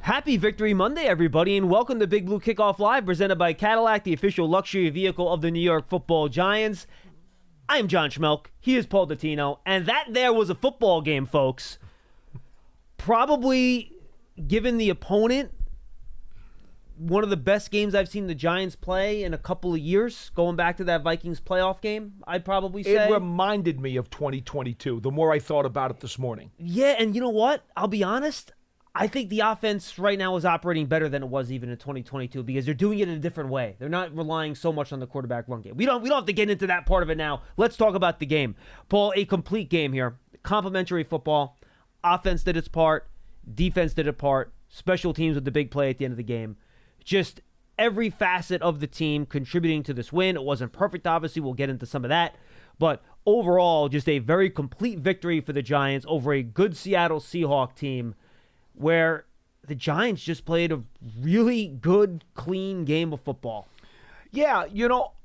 Happy Victory Monday, everybody, and welcome to Big Blue Kickoff Live, presented by Cadillac, the official luxury vehicle of the New York Football Giants. I am John Schmeelk. He is Paul Dottino, and that there was a football game, folks. Probably, given the opponent, one of the best games I've seen the Giants play in a couple of years, going back to that Vikings playoff game, I'd probably say. It reminded me of 2022, the more I thought about it this morning. Yeah, and you know what? I'll be honest. I think the offense right now is operating better than it was even in 2022 because they're doing it in a different way. They're not relying so much on the quarterback run game. We don't have to get into that part of it now. Let's talk about the game. Paul, a complete game here. Complimentary football. Offense did its part. Defense did its part. Special teams with the big play at the end of the game. Just every facet of the team contributing to this win. It wasn't perfect, obviously. We'll get into some of that. But overall, just a very complete victory for the Giants over a good Seattle Seahawks team, where the Giants just played a really good, clean game of football. Yeah,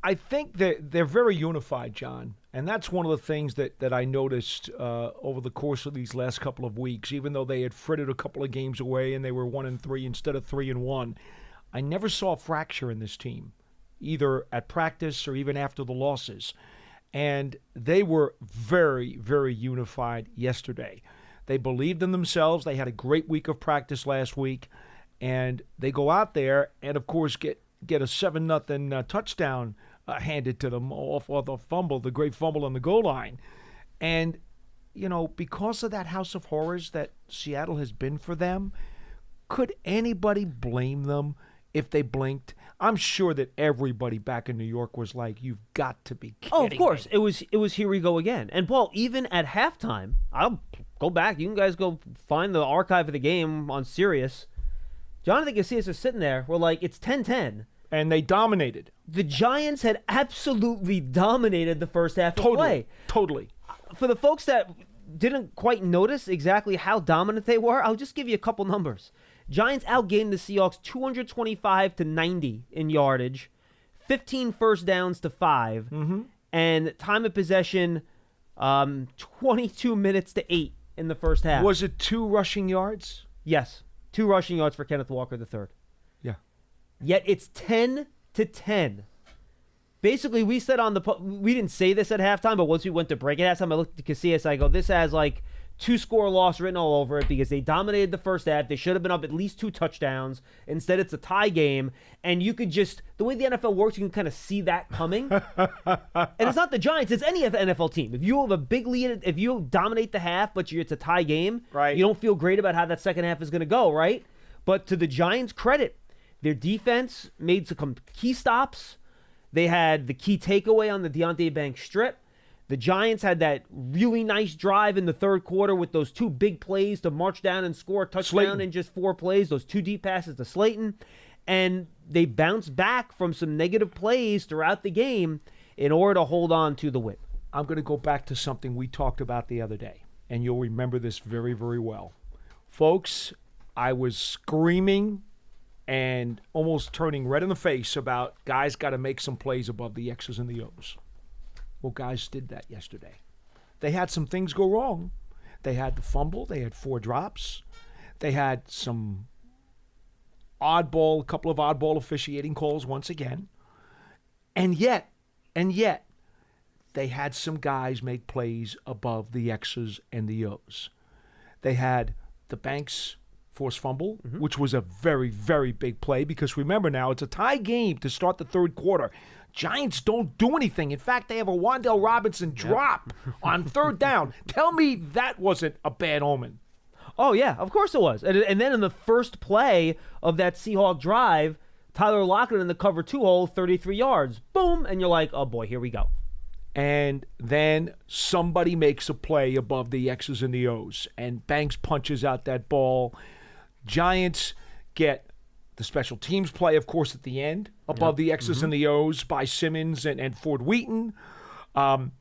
I think they're very unified, John. And that's one of the things that I noticed over the course of these last couple of weeks. Even though they had frittered a couple of games away and they were 1-3 instead of 3-1, I never saw a fracture in this team, either at practice or even after the losses. And they were very, very unified yesterday. They believed in themselves. They had a great week of practice last week. And they go out there and, of course, get a 7-0 touchdown handed to them off the fumble, the great fumble on the goal line. And, because of that house of horrors that Seattle has been for them, could anybody blame them if they blinked? I'm sure that everybody back in New York was like, "You've got to be kidding me." Oh, of course. It was here we go again. And, Paul, even at halftime, I'll go back. You can guys go find the archive of the game on Sirius. Jonathan Casillas is sitting there. We're like, it's 10-10. And they dominated. The Giants had absolutely dominated the first half of play. Totally. For the folks that didn't quite notice exactly how dominant they were, I'll just give you a couple numbers. Giants outgained the Seahawks 225-90 in yardage, 15 first downs to 5, and time of possession 22 minutes to 8 in the first half. Was it 2 rushing yards? Yes, 2 rushing yards for Kenneth Walker III. Yeah. Yet it's 10-10. Basically, we said we didn't say this at halftime, but once we went to break at halftime, I looked at Casillas, I go, this has like 2-score loss written all over it because they dominated the first half. They should have been up at least 2 touchdowns. Instead, it's a tie game. And you could just, the way the NFL works, you can kind of see that coming. And it's not the Giants, it's any NFL team. If you have a big lead, if you dominate the half, but it's a tie game, right, you don't feel great about how that second half is going to go, right? But to the Giants' credit, their defense made some key stops. They had the key takeaway on the Deonte Banks strip. The Giants had that really nice drive in the third quarter with those 2 big plays to march down and score a touchdown in just 4 plays, those 2 deep passes to Slayton. And they bounced back from some negative plays throughout the game in order to hold on to the win. I'm going to go back to something we talked about the other day, and you'll remember this very, very well. Folks, I was screaming and almost turning red in the face about guys got to make some plays above the X's and the O's. Well, guys did that yesterday. They had some things go wrong. They had the fumble. They had 4 drops. They had some a couple of oddball officiating calls once again. And yet, they had some guys make plays above the X's and the O's. They had the Banks forced fumble, which was a very, very big play because remember now, it's a tie game to start the third quarter. Giants don't do anything. In fact, they have a Wan'Dale Robinson drop on third down. Tell me that wasn't a bad omen. Oh, yeah, of course it was. And then in the first play of that Seahawk drive, Tyler Lockett in the cover 2 hole, 33 yards. Boom, and you're like, oh, boy, here we go. And then somebody makes a play above the X's and the O's, and Banks punches out that ball. Giants get the special teams play, of course, at the end, above the X's and the O's by Simmons and Ford Wheaton. On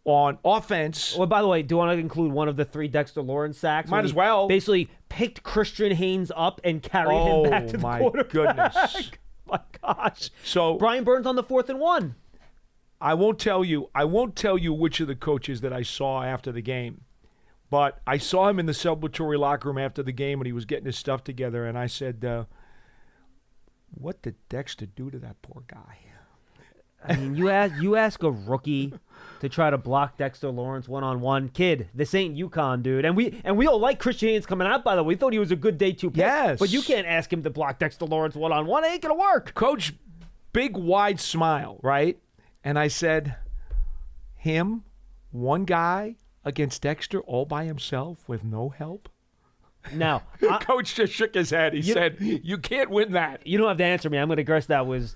offense... Well, by the way, do you want to include one of the 3 Dexter Lawrence sacks? Might as well. Basically picked Christian Haynes up and carried him back to the quarterback. Goodness. My gosh. So Brian Burns on the 4th and 1. I won't tell you which of the coaches that I saw after the game, But I saw him in the celebratory locker room after the game when he was getting his stuff together, and I said, what did Dexter do to that poor guy? I mean, you ask a rookie to try to block Dexter Lawrence one-on-one. Kid, this ain't UConn, dude. And we all like Christian Haynes coming out, by the way. We thought he was a good day two pick. Yes. But you can't ask him to block Dexter Lawrence one-on-one. It ain't going to work. Coach, big, wide smile, right? And I said, him, one guy against Dexter all by himself with no help? Now, Coach just shook his head. He said, you can't win that. You don't have to answer me. I'm going to guess that was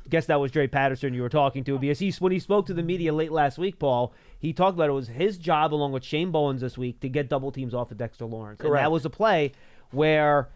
Dre Patterson you were talking to, because when he spoke to the media late last week, Paul, he talked about it was his job along with Shane Bowens this week to get double teams off of Dexter Lawrence. Correct. And that was a play where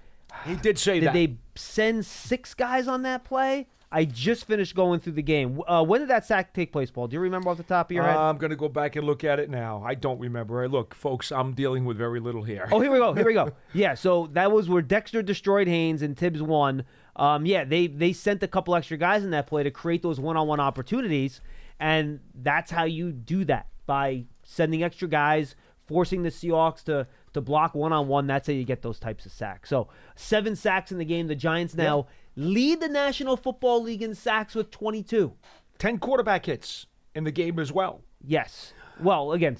he did say did that. they send 6 guys on that play? I just finished going through the game. When did that sack take place, Paul? Do you remember off the top of your head? I'm going to go back and look at it now. I don't remember. Look, folks, I'm dealing with very little here. Oh, here we go. Yeah, so that was where Dexter destroyed Haynes and Tibbs won. They sent a couple extra guys in that play to create those one-on-one opportunities, and that's how you do that, by sending extra guys, forcing the Seahawks to block one-on-one. That's how you get those types of sacks. So 7 sacks in the game. The Giants now lead the National Football League in sacks with 22. 10 quarterback hits in the game as well. Yes. Well, again,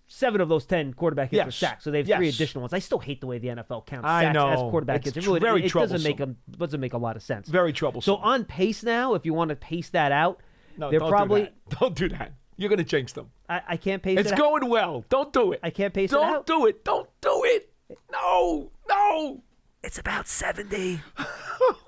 7 of those 10 quarterback hits were Yes. sacks, so they have 3 additional ones. I still hate the way the NFL counts sacks as quarterback hits. It really very it troublesome. doesn't make a lot of sense. Very troublesome. So on pace now, if you want to pace that out, no, they're don't probably do that. Don't do that. You're going to jinx them. I can't pace It's it out. going well. Don't do it. I can't pace it out. Don't do it. Don't do it. No. It's about 70.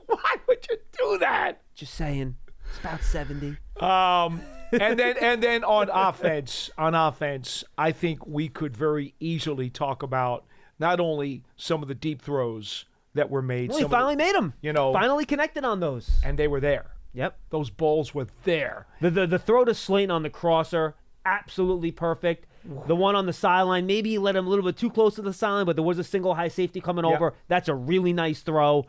Why would you do that? Just saying. It's about 70. And then on offense, I think we could very easily talk about not only some of the deep throws that were made. Well, he finally made them. Finally connected on those. And they were there. Yep. Those balls were there. The throw to Slayton on the crosser, absolutely perfect. The one on the sideline, maybe he let him a little bit too close to the sideline, but there was a single high safety coming over. That's a really nice throw.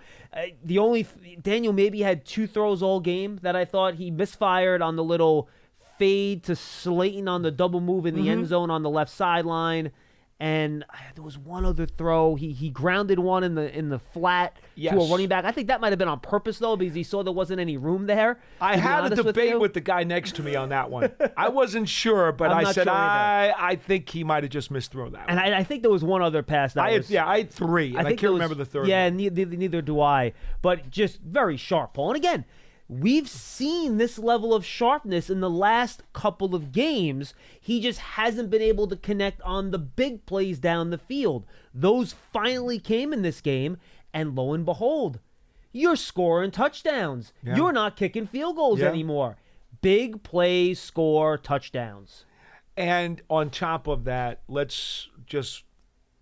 Daniel maybe had 2 throws all game that I thought he misfired on the little fade to Slayton on the double move in the end zone on the left sideline. And there was one other throw. He grounded one in the flat to a running back. I think that might have been on purpose, though, because he saw there wasn't any room there. I had a debate with the guy next to me on that one. I wasn't sure, but I said, I think he might have just misthrown that one. And I think there was one other pass that I had 3, and I can't remember the third. Yeah, neither do I. But just very sharp, Paul. And again, we've seen this level of sharpness in the last couple of games. He just hasn't been able to connect on the big plays down the field. Those finally came in this game, and lo and behold, you're scoring touchdowns. Yeah. You're not kicking field goals anymore. Big plays score touchdowns. And on top of that,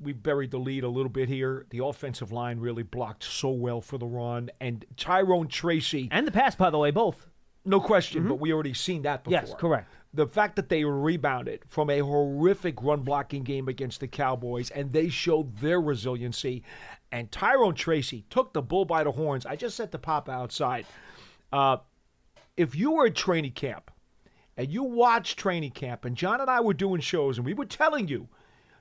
we buried the lead a little bit here. The offensive line really blocked so well for the run. And Tyrone Tracy. And the pass, by the way, both. No question, but we already seen that before. Yes, correct. The fact that they rebounded from a horrific run-blocking game against the Cowboys, and they showed their resiliency. And Tyrone Tracy took the bull by the horns. I just said to Papa outside, if you were at training camp, and you watched training camp, and John and I were doing shows, and we were telling you,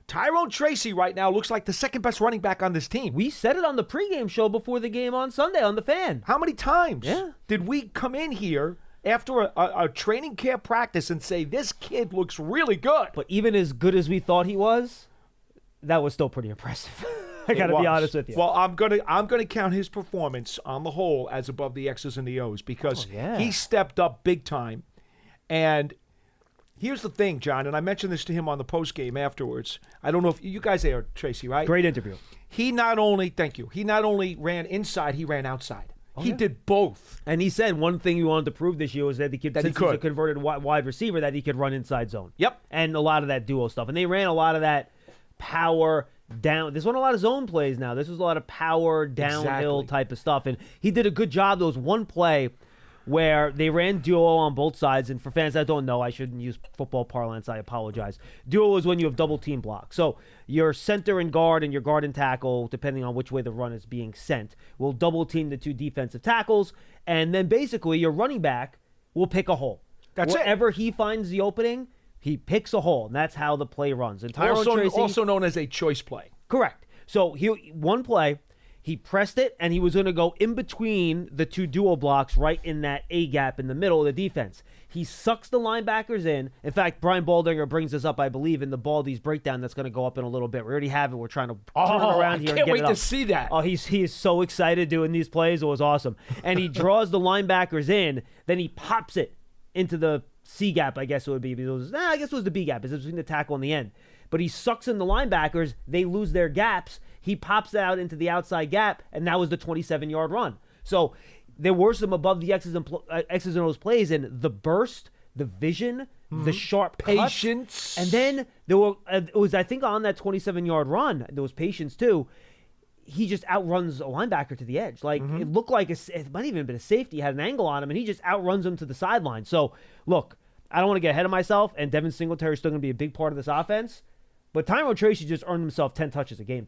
Tyrone Tracy right now looks like the second best running back on this team. We said it on the pregame show before the game on Sunday on The Fan. How many times Yeah. did we come in here after a training camp practice and say, this kid looks really good? But even as good as we thought he was, that was still pretty impressive. I got to be honest with you. Well, I'm gonna count his performance on the whole as above the X's and the O's because he stepped up big time. And here's the thing, John, and I mentioned this to him on the postgame afterwards. I don't know if you guys are Tracy, right? Great interview. He not only ran inside, he ran outside. He did both. And he said one thing he wanted to prove this year was that he could, since he's a converted wide receiver, that he could run inside zone. Yep. And a lot of that duo stuff. And they ran a lot of that power down. This wasn't a lot of zone plays now. This was a lot of power downhill type of stuff. And he did a good job. There was one play where they ran duo on both sides. And for fans that don't know, I shouldn't use football parlance. I apologize. Duo is when you have double team block. So your center and guard and your guard and tackle, depending on which way the run is being sent, will double team the 2 defensive tackles. And then basically your running back will pick a hole. That's Wherever he finds the opening, He picks a hole, and that's how the play runs. And Tyrone Tracy, also known as a choice play. correct. So one play, he pressed it, and he was going to go in between the two duo blocks right in that A gap in the middle of the defense. He sucks the linebackers in. In fact, Brian Baldinger brings this up, I believe, in the Baldy's breakdown that's going to go up in a little bit. We already have it. We're trying to turn it around here and get it up. I can't wait to see that. Oh, he is so excited doing these plays. It was awesome. And he draws the linebackers in, then he pops it into the C gap, I guess it would be. I guess it was the B gap. It's between the tackle and the end. But he sucks in the linebackers. They lose their gaps. He pops it out into the outside gap, and that was the 27-yard run. So there were some above the X's and O's plays, and the burst, the vision, the sharp patience. Cuts, and then there were it was, I think, on that 27-yard run, there was patience too. He just outruns a linebacker to the edge. Like, it looked like it might even have been a safety, had an angle on him, and he just outruns him to the sideline. So, look, I don't want to get ahead of myself, and Devin Singletary is still going to be a big part of this offense, but Tyrone Tracy just earned himself 10 touches a game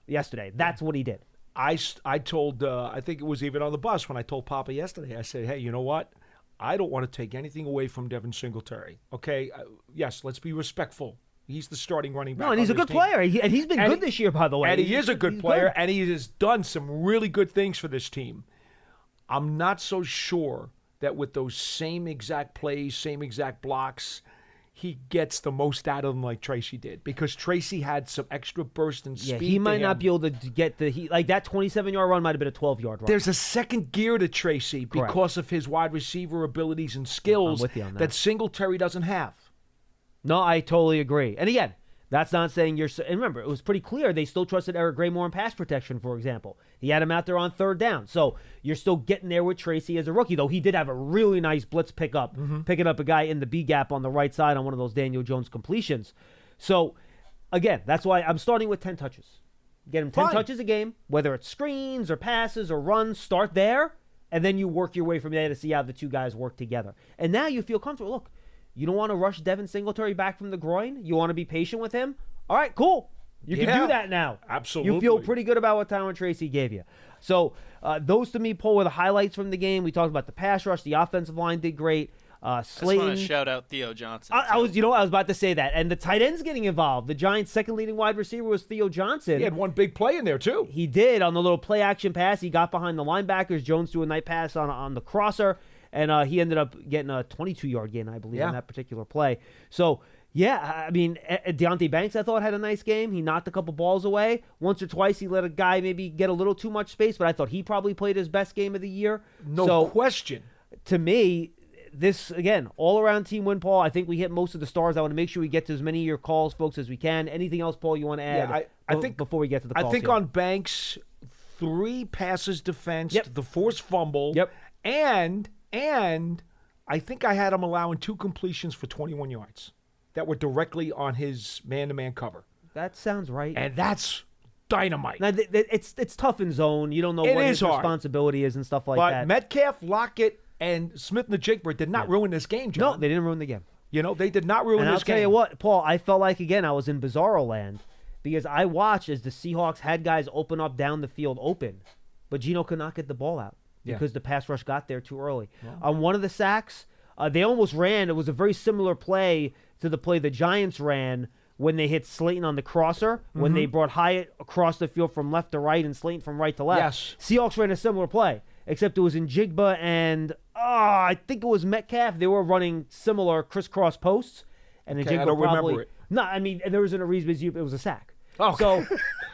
yesterday. That's what he did. I told, I think it was even on the bus when I told Papa yesterday, I said, hey, you know what? I don't want to take anything away from Devin Singletary. Okay? Yes, let's be respectful. He's the starting running back. No, and he's a good player. And he's been good this year, by the way. And he is a good player, and he has done some really good things for this team. I'm not so sure that with those same exact plays, same exact blocks, he gets the most out of them like Tracy did, because Tracy had some extra burst and speed. Yeah, he might not be able to get like that 27-yard run might have been a 12-yard run. There's a second gear to Tracy because of his wide receiver abilities and skills that Singletary doesn't have. No, I totally agree. And again, that's not saying and remember, it was pretty clear they still trusted Eric Graymore in pass protection, for example. He had him out there on third down. So you're still getting there with Tracy as a rookie, though he did have a really nice blitz pickup, picking up a guy in the B gap on the right side on one of those Daniel Jones completions. So, again, that's why I'm starting with 10 touches. Get him 10 touches a game, whether it's screens or passes or runs, start there, and then you work your way from there to see how the two guys work together. And now you feel comfortable. Look, you don't want to rush Devin Singletary back from the groin? You want to be patient with him? All right, cool. You can do that now. Absolutely. You feel pretty good about what Tyrone Tracy gave you. So those, to me, Paul, were the highlights from the game. We talked about the pass rush. The offensive line did great. Slayton. I just want to shout out Theo Johnson. I was about to say that. And the tight end's getting involved. The Giants' second leading wide receiver was Theo Johnson. He had one big play in there, too. He did. On the little play-action pass, he got behind the linebackers. Jones threw a nice pass on the crosser. And he ended up getting a 22-yard gain, I believe, on that particular play. So, yeah, I mean, Deonte Banks, I thought, had a nice game. He knocked a couple balls away. Once or twice, he let a guy maybe get a little too much space, but I thought he probably played his best game of the year. No question. To me, this, again, all-around team win, Paul. I think we hit most of the stars. I want to make sure we get to as many of your calls, folks, as we can. Anything else, Paul, you want to add I think before we get to the calls? I think on Banks, 3 passes defensed, the forced fumble, and I think I had him allowing 2 completions for 21 yards that were directly on his man-to-man cover. That sounds right. And that's dynamite. Now, it's tough in zone. You don't know what his responsibility is and stuff like that. But Metcalf, Lockett, and Smith-Njigba did not ruin this game, John. No, they didn't ruin the game. You know, they did not ruin this game. And I'll tell you what, Paul, I felt like, again, I was in Bizarro land because I watched as the Seahawks had guys open up down the field open, but Geno could not get the ball out. Because the pass rush got there too early. On one of the sacks, they almost ran. It was a very similar play to the play the Giants ran when they hit Slayton on the crosser, when they brought Hyatt across the field from left to right and Slayton from right to left. Yes. Seahawks ran a similar play, except it was in Njigba and I think it was Metcalf. They were running similar crisscross posts. And I don't remember it. No, I mean, there was a reason it was a sack. Oh, so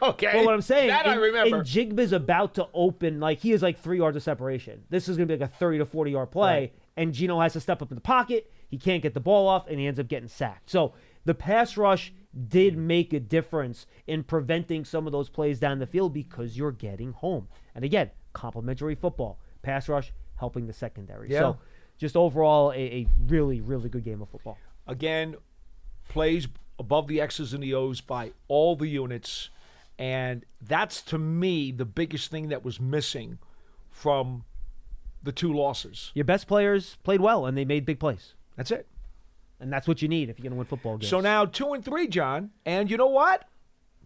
okay. But what I'm saying, I remember. And Jigba's about to open, like he is like 3 yards of separation. This is going to be like a 30 to 40 yard play, and Geno has to step up in the pocket. He can't get the ball off, and he ends up getting sacked. So the pass rush did make a difference in preventing some of those plays down the field because you're getting home. And again, complementary football, pass rush helping the secondary. Yeah. So just overall, a really, really good game of football. Again, plays above the X's and the O's by all the units. And that's, to me, the biggest thing that was missing from the 2 losses. Your best players played well, and they made big plays. That's it. And that's what you need if you're going to win football games. So now 2-3, John. And you know what?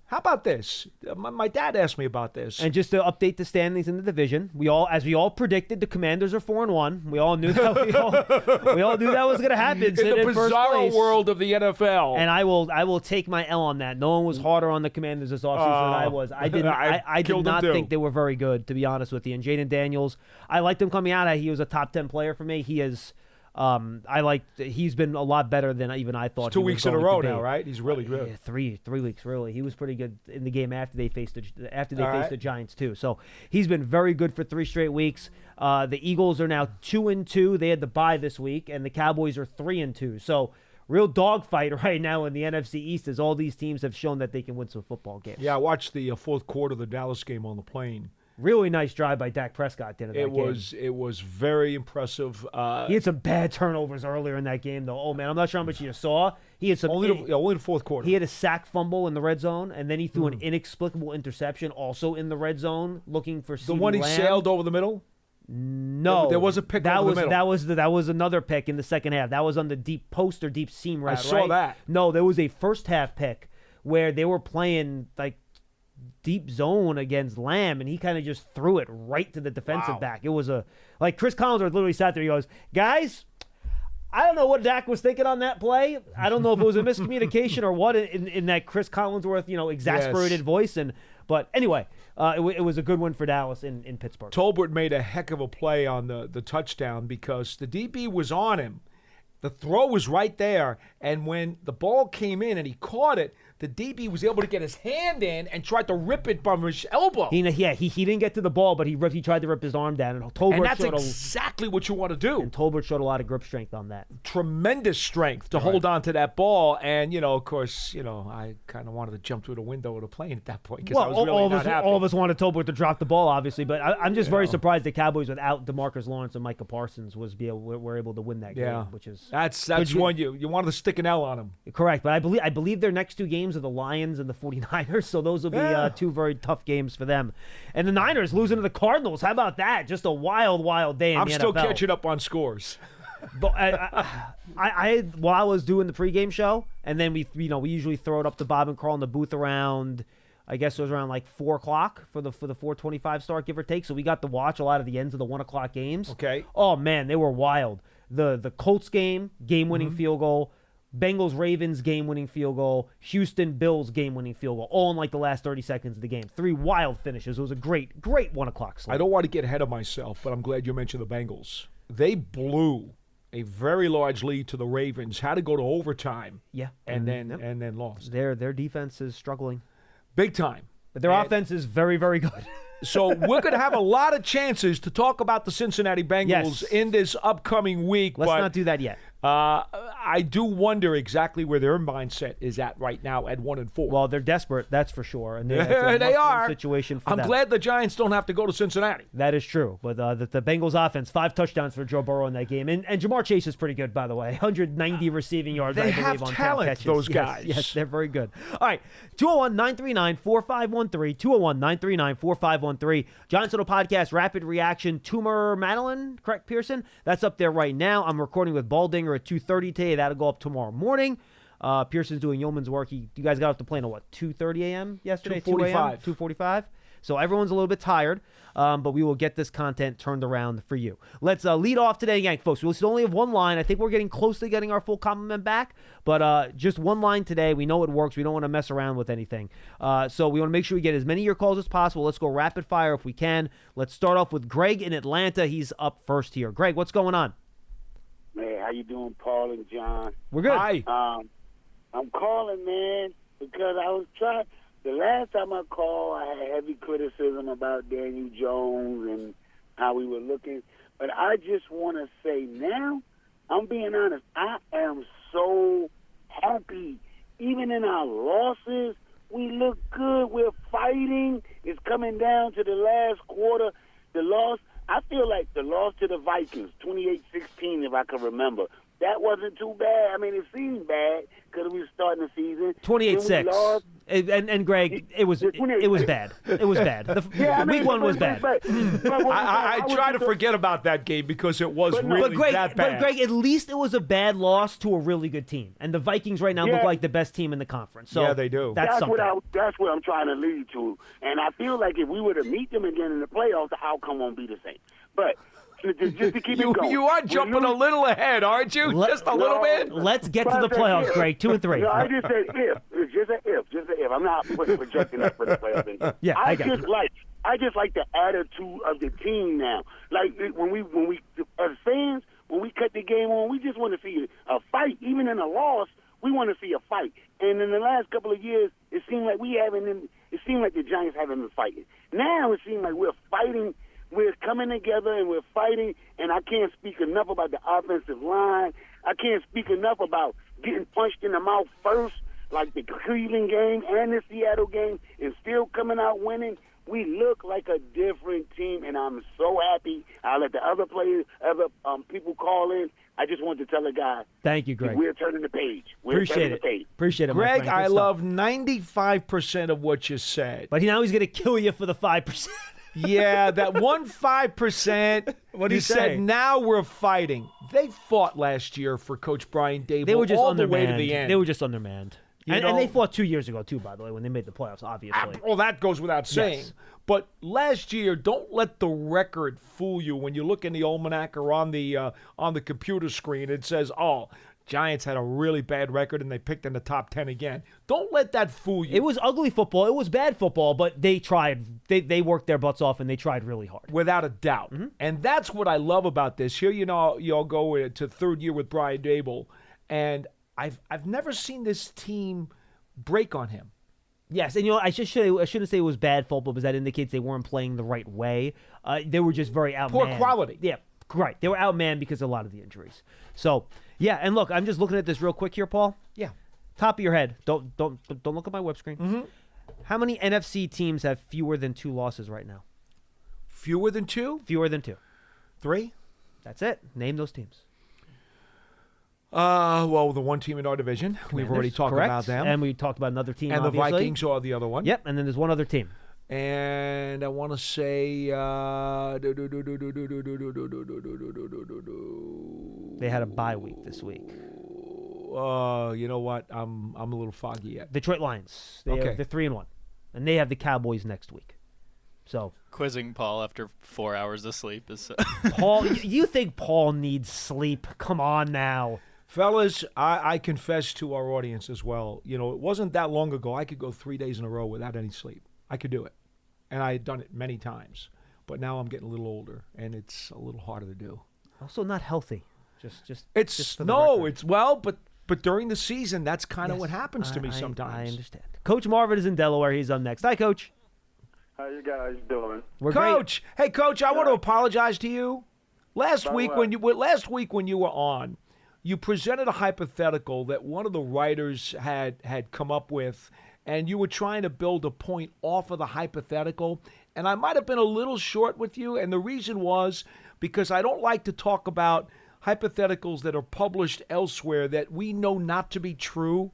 How about this? My dad asked me about this. And just to update the standings in the division, as we all predicted, the Commanders are 4-1. We all knew that. We all knew that was going to happen. In the bizarre world of the NFL. And I will take my L on that. No one was harder on the Commanders this offseason than I was. I did not think they were very good, to be honest with you. And Jaden Daniels, I liked him coming out. He was a top 10 player for me. He is. He's been a lot better than even I thought. It's 2 weeks in a row now, right? He's really good. Yeah, three weeks really. He was pretty good in the game after they faced the Giants too. So he's been very good for 3 straight weeks. The Eagles are now 2-2. They had the bye this week, and the Cowboys are 3-2. So real dogfight right now in the NFC East, as all these teams have shown that they can win some football games. Yeah, I watched the fourth quarter of the Dallas game on the plane. Really nice drive by Dak Prescott at the end of that game. It was very impressive. He had some bad turnovers earlier in that game, though. Oh, man, I'm not sure how much you saw. He had some only the fourth quarter. He had a sack fumble in the red zone, and then he threw an inexplicable interception also in the red zone, looking for CeeDee The one he Lamb. sailed over the middle? No. There was a pick over the middle. That was another pick in the second half. That was on the deep post or deep seam route, I saw that. No, there was a first half pick where they were playing like deep zone against Lamb, and he kind of just threw it right to the defensive back. It was Chris Collinsworth literally sat there. He goes, guys, I don't know what Dak was thinking on that play. I don't know if it was a miscommunication or what in that Chris Collinsworth, exasperated voice. But anyway, it was a good one for Dallas in Pittsburgh. Tolbert made a heck of a play on the touchdown because the DB was on him. The throw was right there, and when the ball came in and he caught it, the DB was able to get his hand in and tried to rip it from his elbow. He didn't get to the ball, but he tried to rip his arm down. And that's exactly what you want to do. And Tolbert showed a lot of grip strength on that. Tremendous strength to hold on to that ball. And, of course, I kind of wanted to jump through the window of the plane at that point because I was really not happy. All of us wanted Tolbert to drop the ball, obviously, but I'm just very surprised the Cowboys, without DeMarcus Lawrence and Micah Parsons, were able to win that game, which is that's one you wanted to stick an L on them. Correct, but I believe their next 2 games are the Lions and the 49ers, so those will be 2 very tough games for them. And the Niners losing to the Cardinals. How about that? Just a wild, wild day in the NFL. I'm still catching up on scores. But while I was doing the pregame show, and then we usually throw it up to Bob and Carl in the booth around, I guess it was around like 4 o'clock for the 4:25 start, give or take. So we got to watch a lot of the ends of the 1 o'clock games. Okay. Oh man, they were wild. The Colts game-winning field goal. Bengals-Ravens game-winning field goal, Houston-Bills game-winning field goal, all in like the last 30 seconds of the game. 3 wild finishes. It was a great 1 o'clock slate. I don't want to get ahead of myself, but I'm glad you mentioned the Bengals. They blew a very large lead to the Ravens, had to go to overtime. Yeah. And then lost. Their defense is struggling. Big time. But their offense is very, very good. So we're going to have a lot of chances to talk about the Cincinnati Bengals in this upcoming week. Let's not do that yet. I do wonder exactly where their mindset is at right now at 1-4. Well, they're desperate, that's for sure. And they are. Situation for I'm them. glad the Giants don't have to go to Cincinnati. That is true. But the Bengals offense, 5 touchdowns for Joe Burrow in that game. And Jamar Chase is pretty good, by the way. 190 receiving yards, they I believe, have on 10 talent, catches. those guys. Yes, they're very good. All right, 201-939-4513, 201-939-4513. Giants Little Podcast, Rapid Reaction, Toomer Madeline, correct, Pearson? That's up there right now. I'm recording with Baldinger at 2:30 today. That'll go up tomorrow morning. Pearson's doing yeoman's work. You guys got off the plane at what, 2:30 a.m. yesterday? 2:45. 2:45. So everyone's a little bit tired, but we will get this content turned around for you. Let's lead off today, Yank folks. We'll only have one line. I think we're getting close to getting our full complement back, but just one line today. We know it works. We don't want to mess around with anything. So we want to make sure we get as many of your calls as possible. Let's go rapid fire if we can. Let's start off with Greg in Atlanta. He's up first here. Greg, what's going on? Hey, how you doing, Paul and John? We're good. Hi. I'm calling, man, because I was trying. The last time I called, I had heavy criticism about Daniel Jones and how we were looking. But I just want to say now, I'm being honest, I am so happy. Even in our losses, we look good. We're fighting. It's coming down to the last quarter. The loss, I feel like the loss to the Vikings, 28-16, if I can remember. That wasn't too bad. I mean, it seemed bad because we were starting the season. 28-6. And Greg, it was bad. It was bad. Week 1 was bad. I try to forget about that game because it was really that bad. But Greg, at least it was a bad loss to a really good team, and the Vikings right now look like the best team in the conference. So yeah, they do. That's something. That's what I'm trying to lead to, and I feel like if we were to meet them again in the playoffs, the outcome won't be the same. But just to keep it going, you are jumping a little ahead, aren't you? Just a little bit. Let's get to the playoffs, Greg. 2 and 3. No, I just said if. It's just an if. Just an if. I'm not projecting us for the playoffs. Yeah, I got I just like the attitude of the team now. Like when we as fans, when we cut the game on, we just want to see a fight. Even in a loss, we want to see a fight. And in the last couple of years, it seemed like it seemed like the Giants haven't been fighting. Now it seems like we're fighting. We're coming together and we're fighting, and I can't speak enough about the offensive line. I can't speak enough about getting punched in the mouth first, like the Cleveland game and the Seattle game, and still coming out winning. We look like a different team, and I'm so happy. I'll let the other players, people call in. I just wanted to tell the guy. Thank you, Greg. We're turning the page. Appreciate it, Greg, my friend. I love 95% of what you said. But now he's going to kill you for the 5%. Yeah, that 5%. What did you he say? said, now we're fighting. They fought last year for Coach Brian Dable. They were just all undermanned. the way to the end. They were just undermanned. And they fought 2 years ago, too, by the way, when they made the playoffs, obviously. Well, that goes without saying. Yes. But last year, don't let the record fool you. When you look in the almanac or on the computer screen, it says, oh, Giants had a really bad record and they picked in the top 10 again. Don't let that fool you. It was ugly football. It was bad football, but they tried. They worked their butts off and they tried really hard. Without a doubt. Mm-hmm. And that's what I love about this. Here, y'all go to third year with Brian Dable, and I've never seen this team break on him. Yes, and I shouldn't say it was bad football because that indicates they weren't playing the right way. They were just very outmanned. Poor quality. Yeah, right. They were outmanned because of a lot of the injuries. So, yeah, and look, I'm just looking at this real quick here, Paul. Yeah. Top of your head. Don't look at my web screen. Mm-hmm. How many NFC teams have fewer than 2 losses right now? Fewer than 2? Fewer than 2. 3? That's it. Name those teams. Well, the one team in our division. Commanders, we've already talked about them. And we talked about another team, and obviously. the Vikings are the other one. Yep, and then there's one other team. And I want to say they had a bye week this week. You know what? I'm a little foggy yet. Detroit Lions. They're 3-1, and they have the Cowboys next week. So quizzing Paul after 4 hours of sleep is. Paul, you think Paul needs sleep? Come on now. Fellas, I confess to our audience as well. It wasn't that long ago I could go 3 days in a row without any sleep. I could do it. And I had done it many times. But now I'm getting a little older, and it's a little harder to do. Also not healthy. But during the season, that's kind of what happens to me sometimes. I understand. Coach Marvin is in Delaware. He's up next. Hi, Coach. How you guys doing? We're Coach, great. Hey, Coach, I want to apologize to you. Last week when you were on, you presented a hypothetical that one of the writers had come up with, and you were trying to build a point off of the hypothetical, and I might have been a little short with you, and the reason was because I don't like to talk about hypotheticals that are published elsewhere that we know not to be true.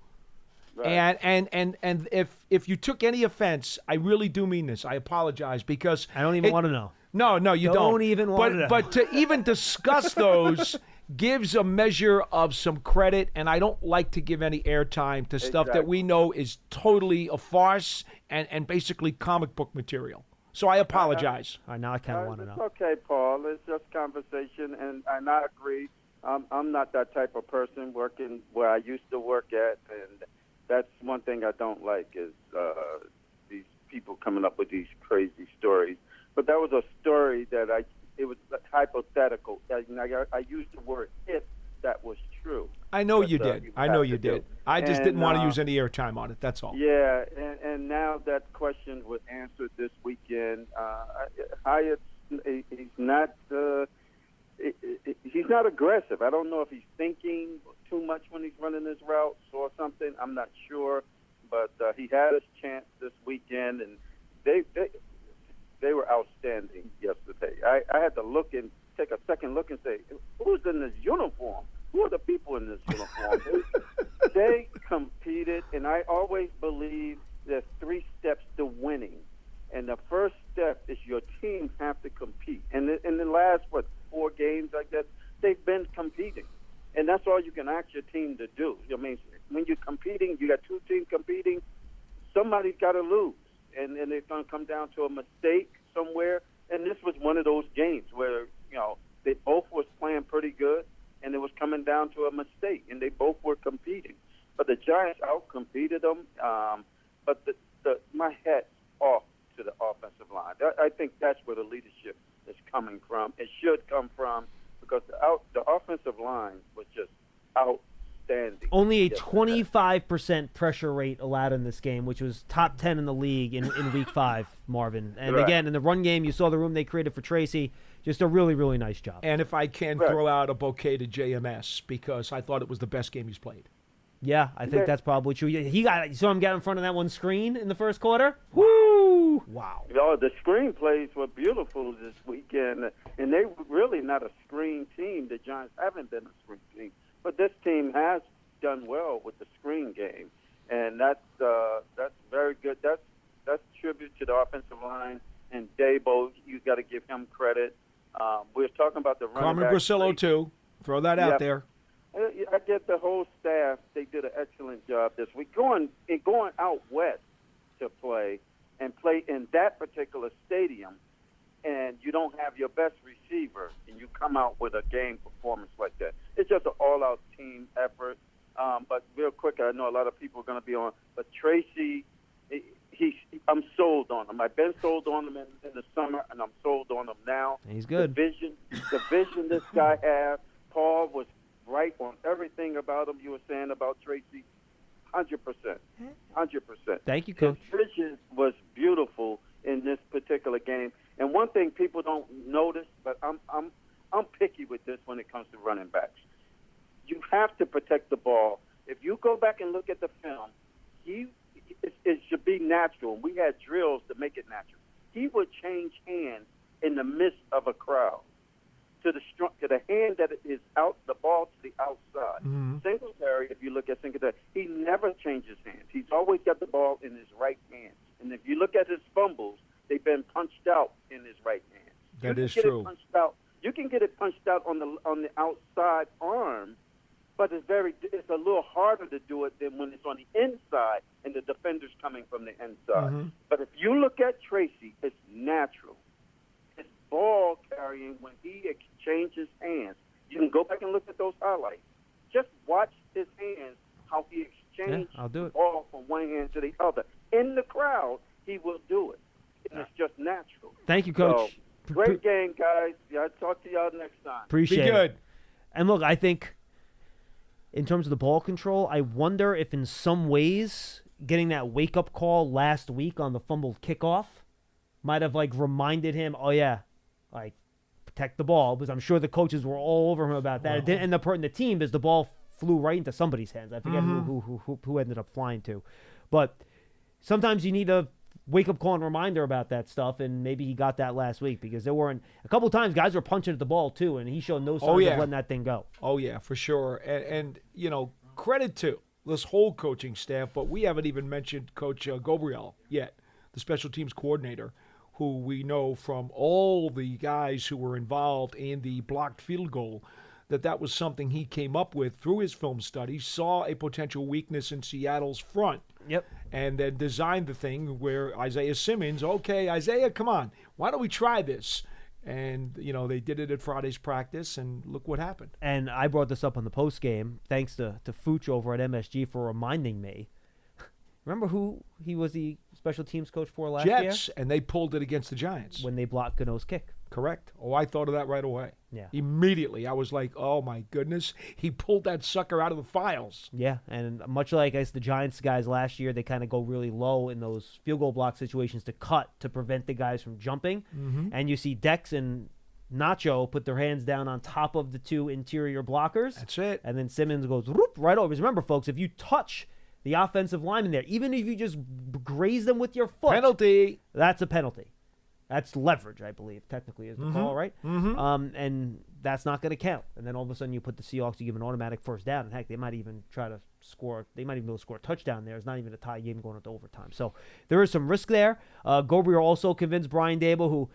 Right. And if you took any offense, I really do mean this. I apologize because I don't even want to know. No, you don't. Don't even want to know. But to even discuss those gives a measure of some credit, and I don't like to give any airtime to stuff that we know is totally a farce and basically comic book material. So I apologize. All right, now I kind of want to know. It's okay, Paul. It's just conversation, and I agree. I'm not that type of person working where I used to work at, and that's one thing I don't like is these people coming up with these crazy stories. But that was a story that it was hypothetical. I used the word if that was true. I know you did. I know you did. I just didn't want to use any airtime on it. That's all. Yeah, and now that question was answered this weekend. Hyatt, he's not aggressive. I don't know if he's thinking too much when he's running his routes or something. I'm not sure, but he had his chance this weekend, and they were outstanding yesterday. I had to take a second look and say, who's in this uniform? Who are the people in this uniform? They competed, and I always believe there's 3 steps to winning. And the first step is your team have to compete. And in the last, 4 games like that, they've been competing. And that's all you can ask your team to do. I mean, when you're competing, you got 2 teams competing, somebody's got to lose. And it's going to come down to a mistake somewhere. And this was one of those games where, they both was playing pretty good, and it was coming down to a mistake, and they both were competing. But the Giants out-competed them. But my hat's off to the offensive line. I think that's where the leadership is coming from. It should come from, because the offensive line was just outstanding. Only a 25% pressure rate allowed in this game, which was top 10 in the league in Week 5, Marvin. And Right. again, in the run game, you saw the room they created for Tracy. Just a really, really nice job. And if I can Right. throw out a bouquet to JMS, because I thought it was the best game he's played. Yeah, I think that's probably true. You saw him get in front of that one screen in the first quarter? Woo! Wow. The screenplays were beautiful this weekend, and they were really not a screen team. The Giants haven't been a screen team, but this team has done well with the screen game, and that's very good. That's tribute to the offensive line, and Dabo, you got to give him credit. We were talking about the running Carmen back Brasillo, play. too. Throw that out Yep. there. I get the whole staff. They did an excellent job this week. Going out west to play in that particular stadium, and you don't have your best receiver, and you come out with a game performance like that. It's just an all-out team effort. But real quick, I know a lot of people are going to be on, but Tracy, I'm sold on him. I've been sold on him in the summer, and I'm sold on him now. He's good. The vision this guy has. Paul was right on everything about him you were saying about Tracy. 100%. 100%. Thank you, Coach. His vision was beautiful in this particular game. And one thing people don't notice, but I'm picky with this when it comes to running backs. You have to protect the ball. If you go back and look at the film, it should be natural. We had drills to make it natural. He would change hands in the midst of a crowd to the hand that is out, the ball to the outside. Mm-hmm. Singletary, if you look at Singletary, he never changes hands. He's always got the ball in his right hand. And if you look at his fumbles, they've been punched out in his right hand. That is true. You can get it punched out on the outside arm, but it's a little harder to do it than when it's on the inside and the defender's coming from the inside. Mm-hmm. But if you look at Tracy, it's natural. His ball carrying when he exchanges hands. You can go back and look at those highlights. Just watch his hands, how he exchanges I'll do the it. ball from one hand to the other. In the crowd, he will do it. And it's just natural. Thank you, Coach. So, great game, guys. Yeah, I'll talk to y'all next time. Appreciate Be good. it. And look, I think in terms of the ball control, I wonder if in some ways getting that wake-up call last week on the fumbled kickoff might have, reminded him, protect the ball, because I'm sure the coaches were all over him about that. It didn't end up hurting the team because the ball flew right into somebody's hands. I forget who ended up flying to. But sometimes you need a wake-up call and reminder about that stuff, and maybe he got that last week, because there weren't – a couple of times guys were punching at the ball too, and he showed no signs of letting that thing go. Oh, yeah, for sure. And credit to this whole coaching staff, but we haven't even mentioned Coach Gabriel yet, the special teams coordinator, who we know from all the guys who were involved in the blocked field goal, that was something he came up with through his film study, saw a potential weakness in Seattle's front. Yep. And then designed the thing where Isaiah Simmons, okay, Isaiah, come on, why don't we try this? And, they did it at Friday's practice, and look what happened. And I brought this up on the post game, thanks to Fooch over at MSG for reminding me. Remember who he was the special teams coach for last year? Jets, and they pulled it against the Giants. When they blocked Gano's kick. Correct. Oh, I thought of that right away. Yeah. Immediately. I was like, oh, my goodness. He pulled that sucker out of the files. Yeah, and much like the Giants guys last year, they kind of go really low in those field goal block situations to cut to prevent the guys from jumping. Mm-hmm. And you see Dex and Nacho put their hands down on top of the two interior blockers. That's it. And then Simmons goes whoop, right over. Because remember, folks, if you touch the offensive lineman there, even if you just graze them with your foot. Penalty. That's a penalty. That's leverage, I believe, technically is the call, right? Mm-hmm. And that's not going to count. And then all of a sudden you put the Seahawks, you give an automatic first down, and heck, they might even try to score. They might even be able to score a touchdown there. It's not even a tie game going into overtime. So there is some risk there. Gobrier also convinced Brian Dable, who,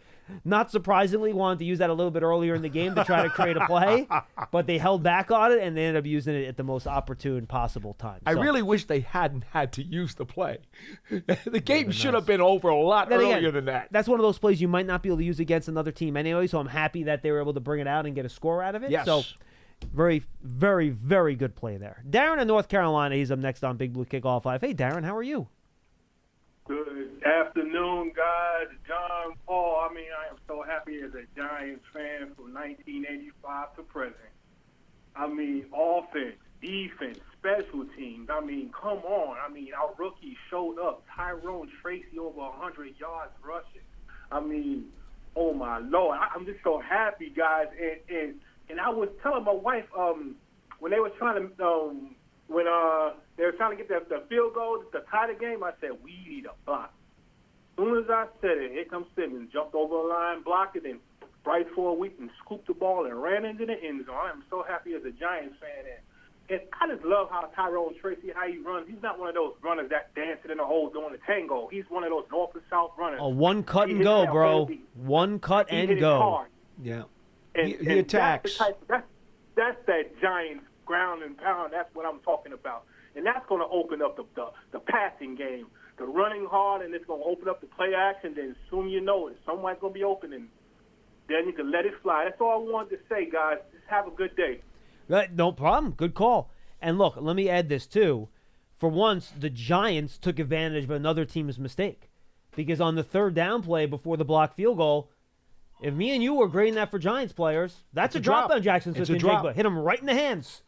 not surprisingly, wanted to use that a little bit earlier in the game to try to create a play, but they held back on it, and they ended up using it at the most opportune possible time. I So, really wish they hadn't had to use the play. The game should have been over a lot then earlier again, than that. That's one of those plays you might not be able to use against another team anyway, so I'm happy that they were able to bring it out and get a score out of it. Yes. So very, very, very good play there. Darren in North Carolina, he's up next on Big Blue Kickoff Live. Hey, Darren, how are you? Good afternoon, guys. John Paul. I am so happy as a Giants fan from 1985 to present. Offense, defense, special teams. Come on. Our rookies showed up. Tyrone Tracy over 100 yards rushing. Oh, my Lord. I'm just so happy, guys. And I was telling my wife when they were trying to get the field goal to tie the game, I said, we need a block. As soon as I said it, here comes Simmons, jumped over the line, blocked it, and right for a week and scooped the ball and ran into the end zone. I'm so happy as a Giants fan. And I just love how Tyrone Tracy, how he runs. He's not one of those runners that dancing in the hole doing the tango. He's one of those north and south runners. A one cut and go, bro. One cut and go. Hard. Yeah. And He attacks. That's that Giants ground and pound. That's what I'm talking about. And that's going to open up the passing game, the running hard, and it's going to open up the play action. Then soon you know it, someone's going to be open, and then you can let it fly. That's all I wanted to say, guys. Just have a good day. No problem. Good call. And look, let me add this too. For once, the Giants took advantage of another team's mistake. Because on the third down play before the blocked field goal, if me and you were grading that for Giants players, that's a drop on Jackson Smith and Jigba. Hit him right in the hands.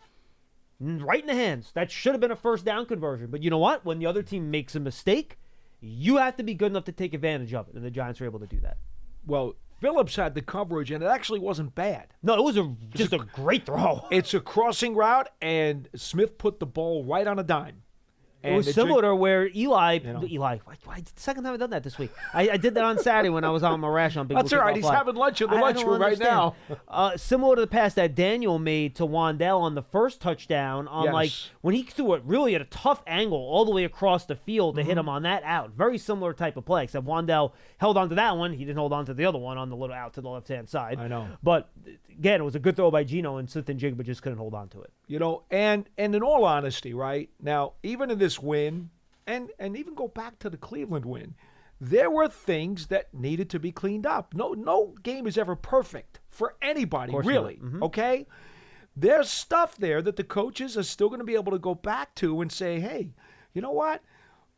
Right in the hands. That should have been a first down conversion. But you know what? When the other team makes a mistake, you have to be good enough to take advantage of it. And the Giants were able to do that. Well, Phillips had the coverage, and it actually wasn't bad. No, it was just a great throw. It's a crossing route, and Smith put the ball right on a dime. It was similar to where Eli, why second time I've done that this week. I did that on Saturday when I was on my rash on Big That's all right. He's having lunch in the lunchroom right now. Similar to the pass that Daniel made to Wandell on the first touchdown on when he threw it really at a tough angle all the way across the field to hit him on that out. Very similar type of play, except Wandell held on to that one. He didn't hold on to the other one on the little out to the left-hand side. I know. But, again, it was a good throw by Geno, and Smith and Jigba just couldn't hold on to it. And in all honesty, right, now, even in this win, and even go back to the Cleveland win, there were things that needed to be cleaned up. No game is ever perfect for anybody, really, okay? There's stuff there that the coaches are still going to be able to go back to and say, hey, you know what?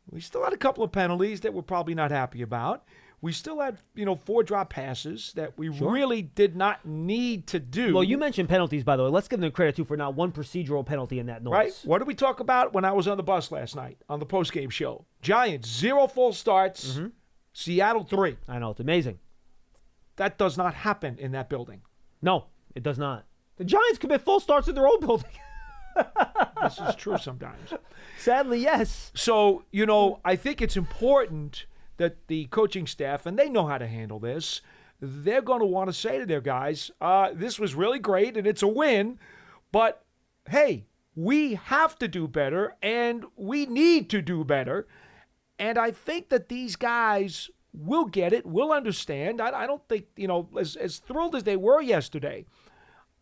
We still had a couple of penalties that we're probably not happy about. We still had, 4 drop passes that we really did not need to do. Well, you mentioned penalties, by the way. Let's give them credit, too, for not one procedural penalty in that noise. Right? What did we talk about when I was on the bus last night on the postgame show? Giants, 0 false starts. Seattle, 3. I know. It's amazing. That does not happen in that building. No, it does not. The Giants commit false starts in their own building. This is true sometimes. Sadly, yes. So, I think it's important that the coaching staff, and they know how to handle this, they're going to want to say to their guys, this was really great and it's a win, but hey, we have to do better and we need to do better. And I think that these guys will get it, will understand. I don't think, as thrilled as they were yesterday,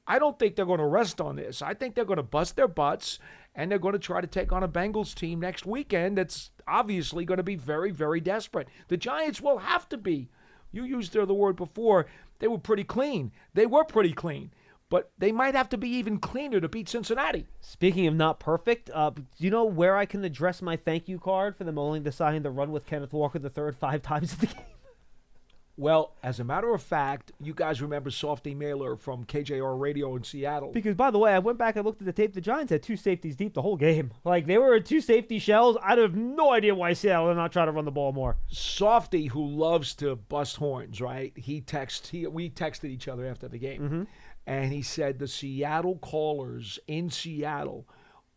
I don't think they're going to rest on this. I think they're going to bust their butts, and they're going to try to take on a Bengals team next weekend that's obviously going to be very, very desperate. The Giants will have to be. You used the word before. They were pretty clean. They were pretty clean. But they might have to be even cleaner to beat Cincinnati. Speaking of not perfect, do you know where I can address my thank you card for them only deciding to run with Kenneth Walker III 5 times in the game? Well, as a matter of fact, you guys remember Softy Mailer from KJR Radio in Seattle. Because, by the way, I went back and looked at the tape. The Giants had 2 safeties deep the whole game. They were at 2 safety shells. I have no idea why Seattle did not try to run the ball more. Softy, who loves to bust horns, right? We texted each other after the game. And he said the Seattle callers in Seattle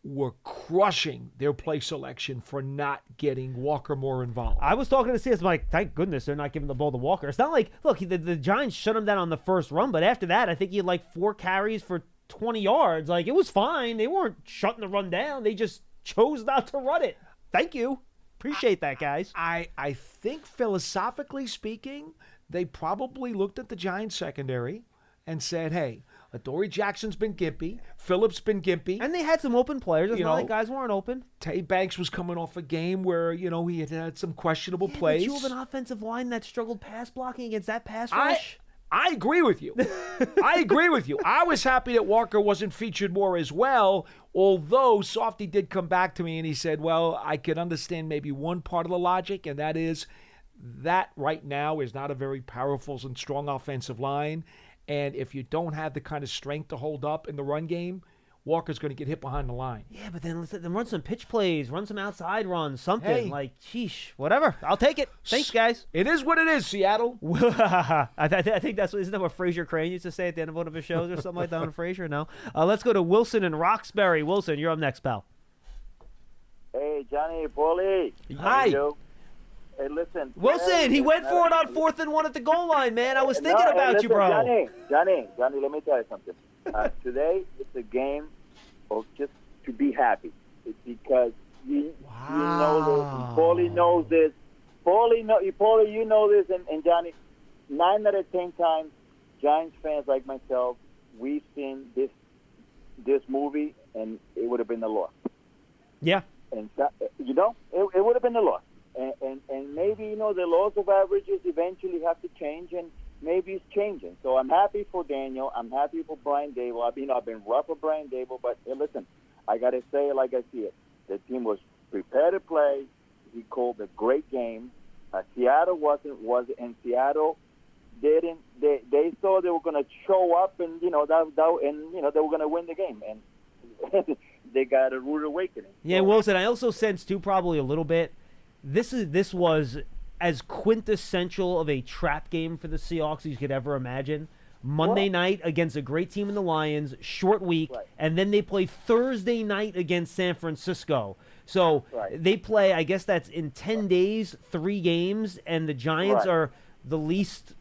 were crushing their play selection for not getting Walker more involved. I was talking to CS, I'm like, thank goodness they're not giving the ball to Walker. It's not like, look, the Giants shut him down on the first run, but after that, I think he had like 4 carries for 20 yards. Like, it was fine. They weren't shutting the run down. They just chose not to run it. Thank you. Appreciate that, guys. I think philosophically speaking, they probably looked at the Giants secondary and said, hey, Adoree Jackson's been gimpy. Phillips been gimpy. And they had some open players. It's not like guys weren't open. Tay Banks was coming off a game where, he had some questionable plays. But you have an offensive line that struggled pass blocking against that pass rush. I agree with you. I agree with you. I was happy that Walker wasn't featured more as well, although Softy did come back to me and he said, well, I could understand maybe one part of the logic, and that is that right now is not a very powerful and strong offensive line. And if you don't have the kind of strength to hold up in the run game, Walker's going to get hit behind the line. Yeah, but then run some pitch plays, run some outside runs, something. Hey. Like, sheesh, whatever. I'll take it. Thanks, guys. It is what it is, Seattle. I think isn't that what Fraser Crane used to say at the end of one of his shows or something like that on Fraser? No. Let's go to Wilson in Roxbury. Wilson, you're up next, pal. Hey, Johnny, Paulie. Hi. Hey, listen. Wilson, he went for it on 4th and 1 at the goal line, man. I was thinking about you, bro. Johnny, let me tell you something. Today, it's a game of just to be happy. It's because you know this. Paulie knows this. Paulie, you know this. And Johnny, 9 out of 10 times, Giants fans like myself, we've seen this movie, and it would have been the loss. Yeah. And, it would have been the loss. And maybe, the laws of averages eventually have to change, and maybe it's changing. So I'm happy for Daniel. I'm happy for Brian Dable. I've been rough for Brian Dable, but hey, listen, I got to say it like I see it. The team was prepared to play. He called a great game. Seattle and Seattle didn't. They thought they were going to show up, and they were going to win the game, and they got a rude awakening. Yeah, Wilson. I also sense too, probably a little bit. This was as quintessential of a trap game for the Seahawks as you could ever imagine. Monday night against a great team in the Lions, short week, and then they play Thursday night against San Francisco. So they play, I guess that's in 10 days, 3 games, and the Giants are the least,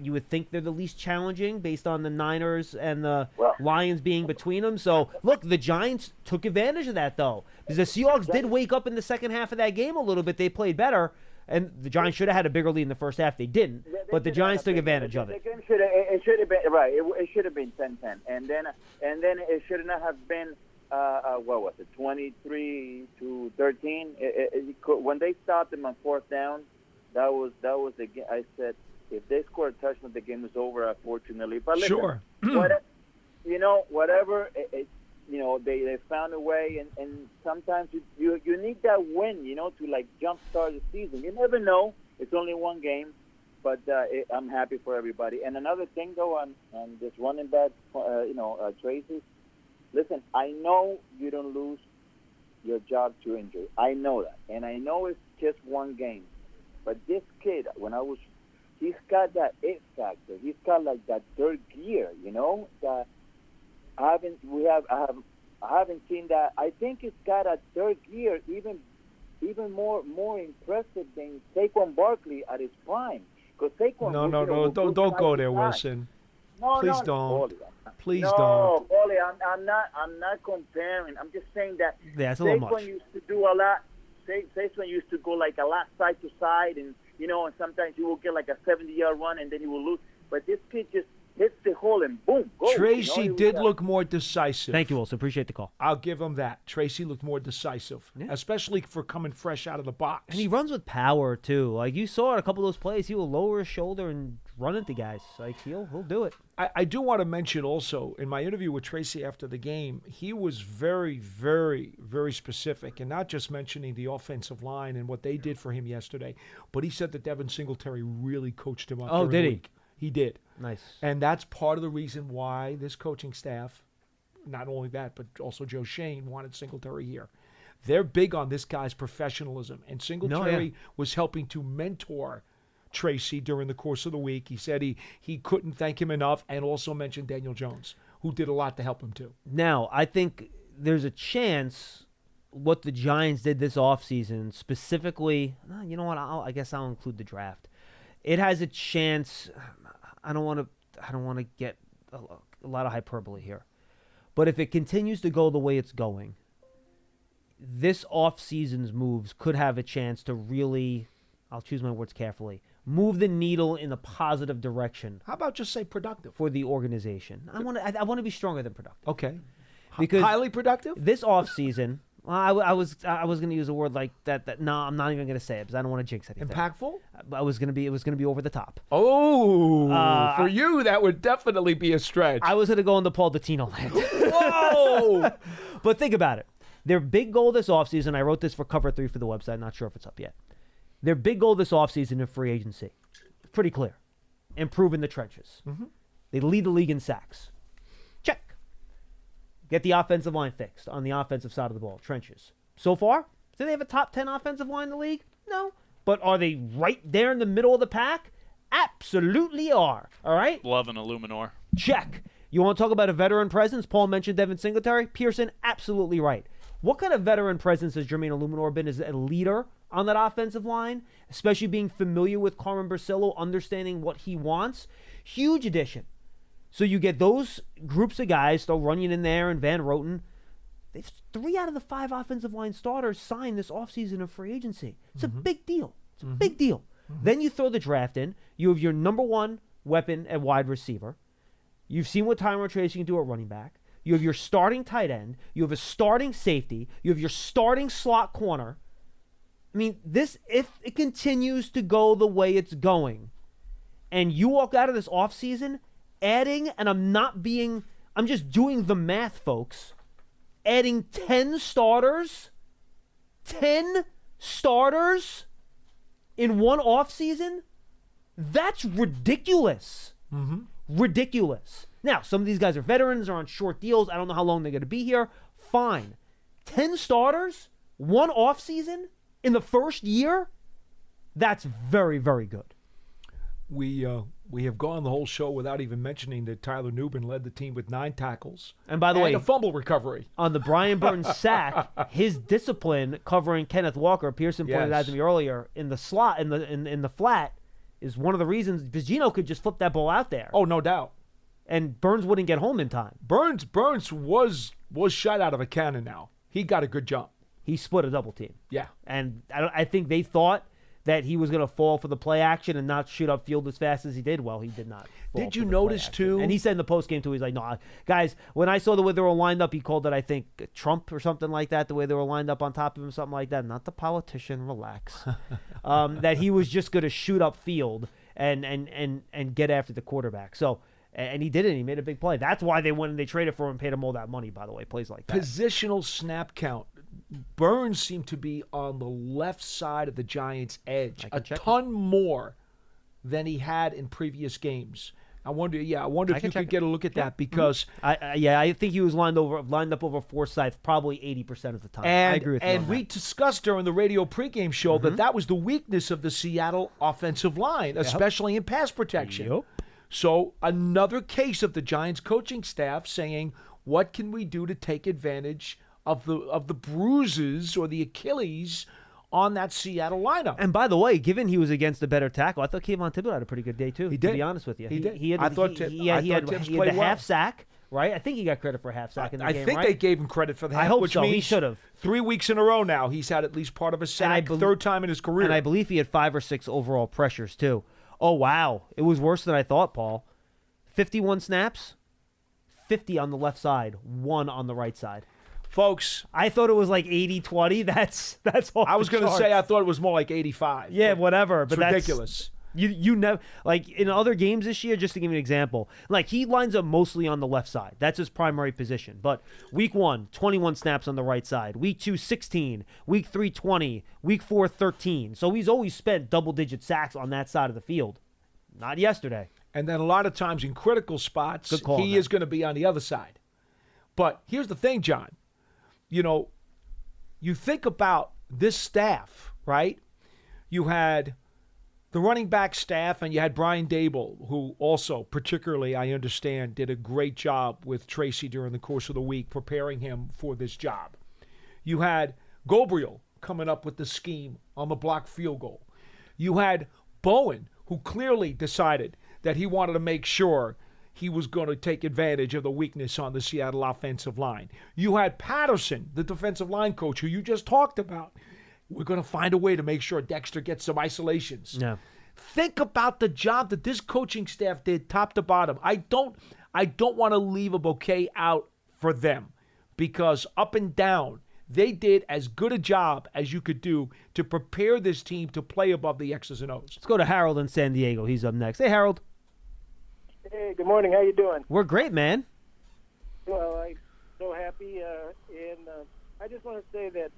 you would think they're the least challenging based on the Niners and the Lions being between them. So, look, the Giants took advantage of that, though. Because the Seahawks did wake up in the second half of that game a little bit. They played better. And the Giants should have had a bigger lead in the first half. They didn't, but the Giants took advantage of it. The game should have been right. It should have been 10-10, and then it should not have been what was it, 23-13. When they stopped them on 4th down, that was the game. I said if they score a touchdown, the game is over. Unfortunately, but listen, sure, whatever. They found a way, and sometimes you need that win, to like jumpstart the season. You never know. It's only one game, but I'm happy for everybody. And another thing, though, on this running back, Tracy, listen, I know you don't lose your job to injury. I know that, and I know it's just one game. But this kid, he's got that it factor. He's got like that third gear, that. I haven't seen that. I think it's got a third gear, even more impressive than Saquon Barkley at his prime. Because Saquon, no, don't go there, Wilson. Please don't. Please don't. No, Paulie, I'm not comparing. I'm just saying that Saquon used to do a lot. Saquon used to go like a lot side to side, and and sometimes he will get like a 70-yard run, and then he will lose. But this kid just hits the hole and boom, goes. Tracy did look more decisive. Thank you, Wilson. Appreciate the call. I'll give him that. Tracy looked more decisive, especially for coming fresh out of the box. And he runs with power, too. Like, you saw it a couple of those plays. He will lower his shoulder and run into guys. Like, he'll do it. I do want to mention also, in my interview with Tracy after the game, he was very, very, very specific, and not just mentioning the offensive line and what they did for him yesterday, but he said that Devin Singletary really coached him up. Oh, did he? Week. He did. Nice. And that's part of the reason why this coaching staff, not only that, but also Joe Shane, wanted Singletary here. They're big on this guy's professionalism. And Singletary was helping to mentor Tracy during the course of the week. He said he couldn't thank him enough, and also mentioned Daniel Jones, who did a lot to help him too. Now, I think there's a chance what the Giants did this offseason, specifically, you know what, I guess I'll include the draft. It has a chance. I don't want to get a lot of hyperbole here. But if it continues to go the way it's going, this offseason's moves could have a chance to really, I'll choose my words carefully, move the needle in a positive direction. How about just say productive? For the organization. I want to be stronger than productive. Okay. Because highly productive? This offseason, I was going to use a word like that. No, I'm not even going to say it because I don't want to jinx anything. Impactful? It was going to be over the top. Oh, for you, that would definitely be a stretch. I was going to go into Paul Dottino land. Whoa! But think about it. Their big goal this offseason, I wrote this for Cover 3 for the website, not sure if it's up yet. Their big goal this offseason in free agency, pretty clear. Improve in the trenches. Mm-hmm. They lead the league in sacks. Check. Get the offensive line fixed on the offensive side of the ball, trenches. So far, do they have a top 10 offensive line in the league? No. But are they right there in the middle of the pack? Absolutely are. All right? Love an Illuminor. Check. You want to talk about a veteran presence? Paul mentioned Devin Singletary. Pearson, absolutely right. What kind of veteran presence has Jermaine Illuminor been as a leader on that offensive line, especially being familiar with Carmen Barcelo, understanding what he wants? Huge addition. So you get those groups of guys, still Runyon in there and Van Roten. 3 out of the 5 offensive line starters signed this offseason of free agency. It's a big deal. It's a big deal. Then you throw the draft in. You have your number one weapon at wide receiver. You've seen what Tyrone Tracy can do at running back. You have your starting tight end. You have a starting safety. You have your starting slot corner. I mean, this, if it continues to go the way it's going, and you walk out of this offseason adding, and I'm just doing the math, folks, adding 10 starters in one offseason, that's ridiculous. Ridiculous. Now, some of these guys are veterans, are on short deals. I don't know how long they're going to be here. Fine. 10 starters, one offseason in the first year? That's very, very good. We have gone the whole show without even mentioning that Tyler Newbin led the team with 9 tackles. And by the way, a fumble recovery. On the Brian Burns sack, his discipline covering Kenneth Walker, Pearson pointed out to me earlier, in the slot, in the flat, is one of the reasons, because Gino could just flip that ball out there. Oh, no doubt. And Burns wouldn't get home in time. Burns was shot out of a cannon now. He got a good jump. He split a double team. Yeah. And I think they thought that he was going to fall for the play action and not shoot upfield as fast as he did. Well, he did not. Did you notice, too? And he said in the postgame, too, he's like, no, guys, when I saw the way they were lined up, he called it, I think, Trump or something like that, the way they were lined up on top of him, something like that. Not the politician, relax. That he was just going to shoot upfield and get after the quarterback. So, and he did it. He made a big play. That's why they went and they traded for him and paid him all that money, by the way, plays like that. Positional snap count. Burns seemed to be on the left side of the Giants' edge a ton more than he had in previous games. I wonder if you could get a look at that because I think he was lined up over Forsyth probably 80% of the time. And, I agree with you. And we discussed during the radio pregame show that was the weakness of the Seattle offensive line, especially in pass protection. Yep. So another case of the Giants coaching staff saying, what can we do to take advantage of the bruises or the Achilles on that Seattle lineup? And by the way, given he was against a better tackle, I thought Kayvon Thibodeau had a pretty good day too. He did. To be honest with you, he did. He had the half sack, right? I think he got credit for a half sack in the game. I think they gave him credit for the half. I hope which so. Means he should have. 3 weeks in a row now, he's had at least part of a sack. Third time in his career. And I believe he had 5 or 6 overall pressures too. Oh wow, it was worse than I thought, Paul. 51 snaps, 50 on the left side, 1 on the right side. Folks, I thought it was like 80-20. That's all. I was going to say I thought it was more like 85. Yeah, whatever. But it's ridiculous. You never, like in other games this year, just to give you an example, like he lines up mostly on the left side. That's his primary position. But week 1, 21 snaps on the right side. Week 2, 16. Week 3, 20. Week 4, 13. So he's always spent double-digit sacks on that side of the field. Not yesterday. And then a lot of times in critical spots, he is going to be on the other side. But here's the thing, John. You know, you think about this staff, right? You had the running back staff, and you had Brian Dable, who also, particularly, I understand, did a great job with Tracy during the course of the week, preparing him for this job. You had Gabriel coming up with the scheme on the blocked field goal. You had Bowen, who clearly decided that he wanted to make sure he was going to take advantage of the weakness on the Seattle offensive line. You had Patterson, the defensive line coach, who you just talked about. We're going to find a way to make sure Dexter gets some isolations. Yeah. Think about the job that this coaching staff did top to bottom. I don't want to leave a bouquet out for them, because up and down, they did as good a job as you could do to prepare this team to play above the X's and O's. Let's go to Harold in San Diego. He's up next. Hey, Harold. Hey, good morning. How you doing? We're great, man. Well, I'm so happy, and I just want to say that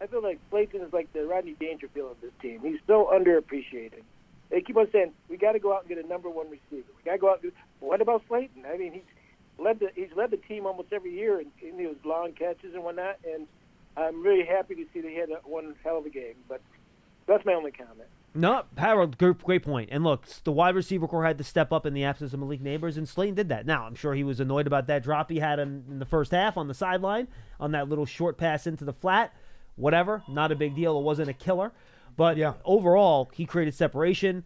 I feel like Slayton is like the Rodney Dangerfield of this team. He's so underappreciated. They keep on saying, we got to go out and get a number one receiver. We got to go out and do. What about Slayton? I mean, he's led the team almost every year in those long catches and whatnot, and I'm really happy to see that he had one hell of a game. But that's my only comment. No, Harold, great point. And look, the wide receiver core had to step up in the absence of Malik Neighbors, and Slayton did that. Now, I'm sure he was annoyed about that drop he had in the first half on the sideline, on that little short pass into the flat. Whatever, not a big deal. It wasn't a killer. But overall, he created separation.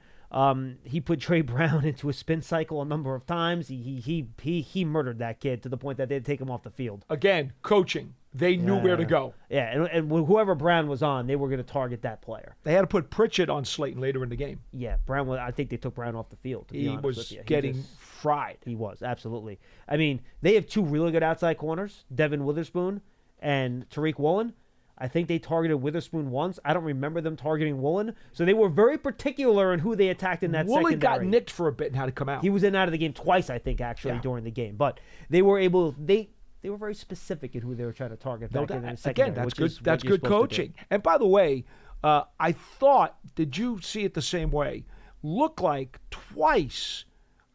He put Trey Brown into a spin cycle a number of times. He murdered that kid to the point that they had to take him off the field. Again, coaching. They knew where to go. Yeah, and whoever Brown was on, they were going to target that player. They had to put Pritchett on Slayton later in the game. Yeah, Brown. I think they took Brown off the field. To be honest with you. Getting fried. He was, absolutely. I mean, they have two really good outside corners, Devin Witherspoon and Tariq Woolen. I think they targeted Witherspoon once. I don't remember them targeting Woolen. So they were very particular in who they attacked in that secondary. Woolen got nicked for a bit and had to come out. He was in and out of the game twice, I think, actually, during the game. But they were able – they were very specific in who they were trying to target back in the secondary. Again, that's good coaching. And by the way, I thought – did you see it the same way? Looked like twice,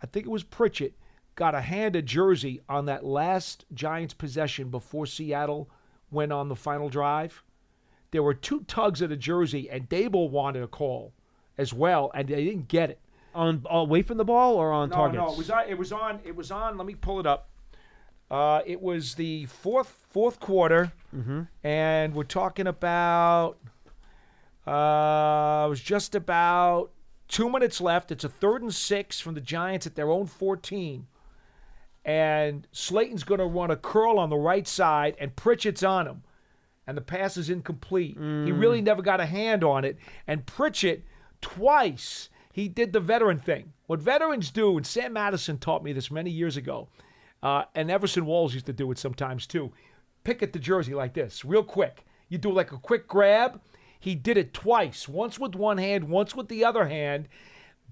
I think it was Pritchett, got a hand of jersey on that last Giants possession before Seattle – went on the final drive. There were two tugs at a jersey, and Dable wanted a call as well, and they didn't get it. On away from the ball or on targets? No, it was on. Let me pull it up. It was the fourth quarter, and we're talking about. It was just about 2 minutes left. It's a 3rd and 6 from the Giants at their own 14. And Slayton's going to run a curl on the right side, and Pritchett's on him. And the pass is incomplete. He really never got a hand on it. And Pritchett, twice, he did the veteran thing. What veterans do, and Sam Madison taught me this many years ago, and Everson Walls used to do it sometimes too, pick at the jersey like this, real quick. You do like a quick grab. He did it twice, once with one hand, once with the other hand.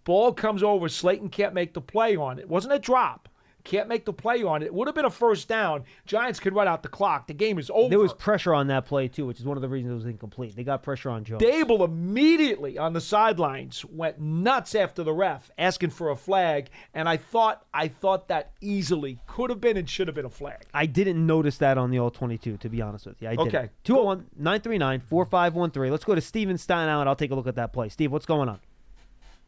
Ball comes over. Slayton can't make the play on it. It wasn't a drop. Can't make the play on it. It would have been a first down. Giants could run out the clock. The game is over. There was pressure on that play, too, which is one of the reasons it was incomplete. They got pressure on Jones. Dable immediately on the sidelines went nuts after the ref, asking for a flag, and I thought that easily could have been and should have been a flag. I didn't notice that on the All-22, to be honest with you. I didn't. Okay. 201-939-4513. Let's go to Steven Stein out, and I'll take a look at that play. Steve, what's going on?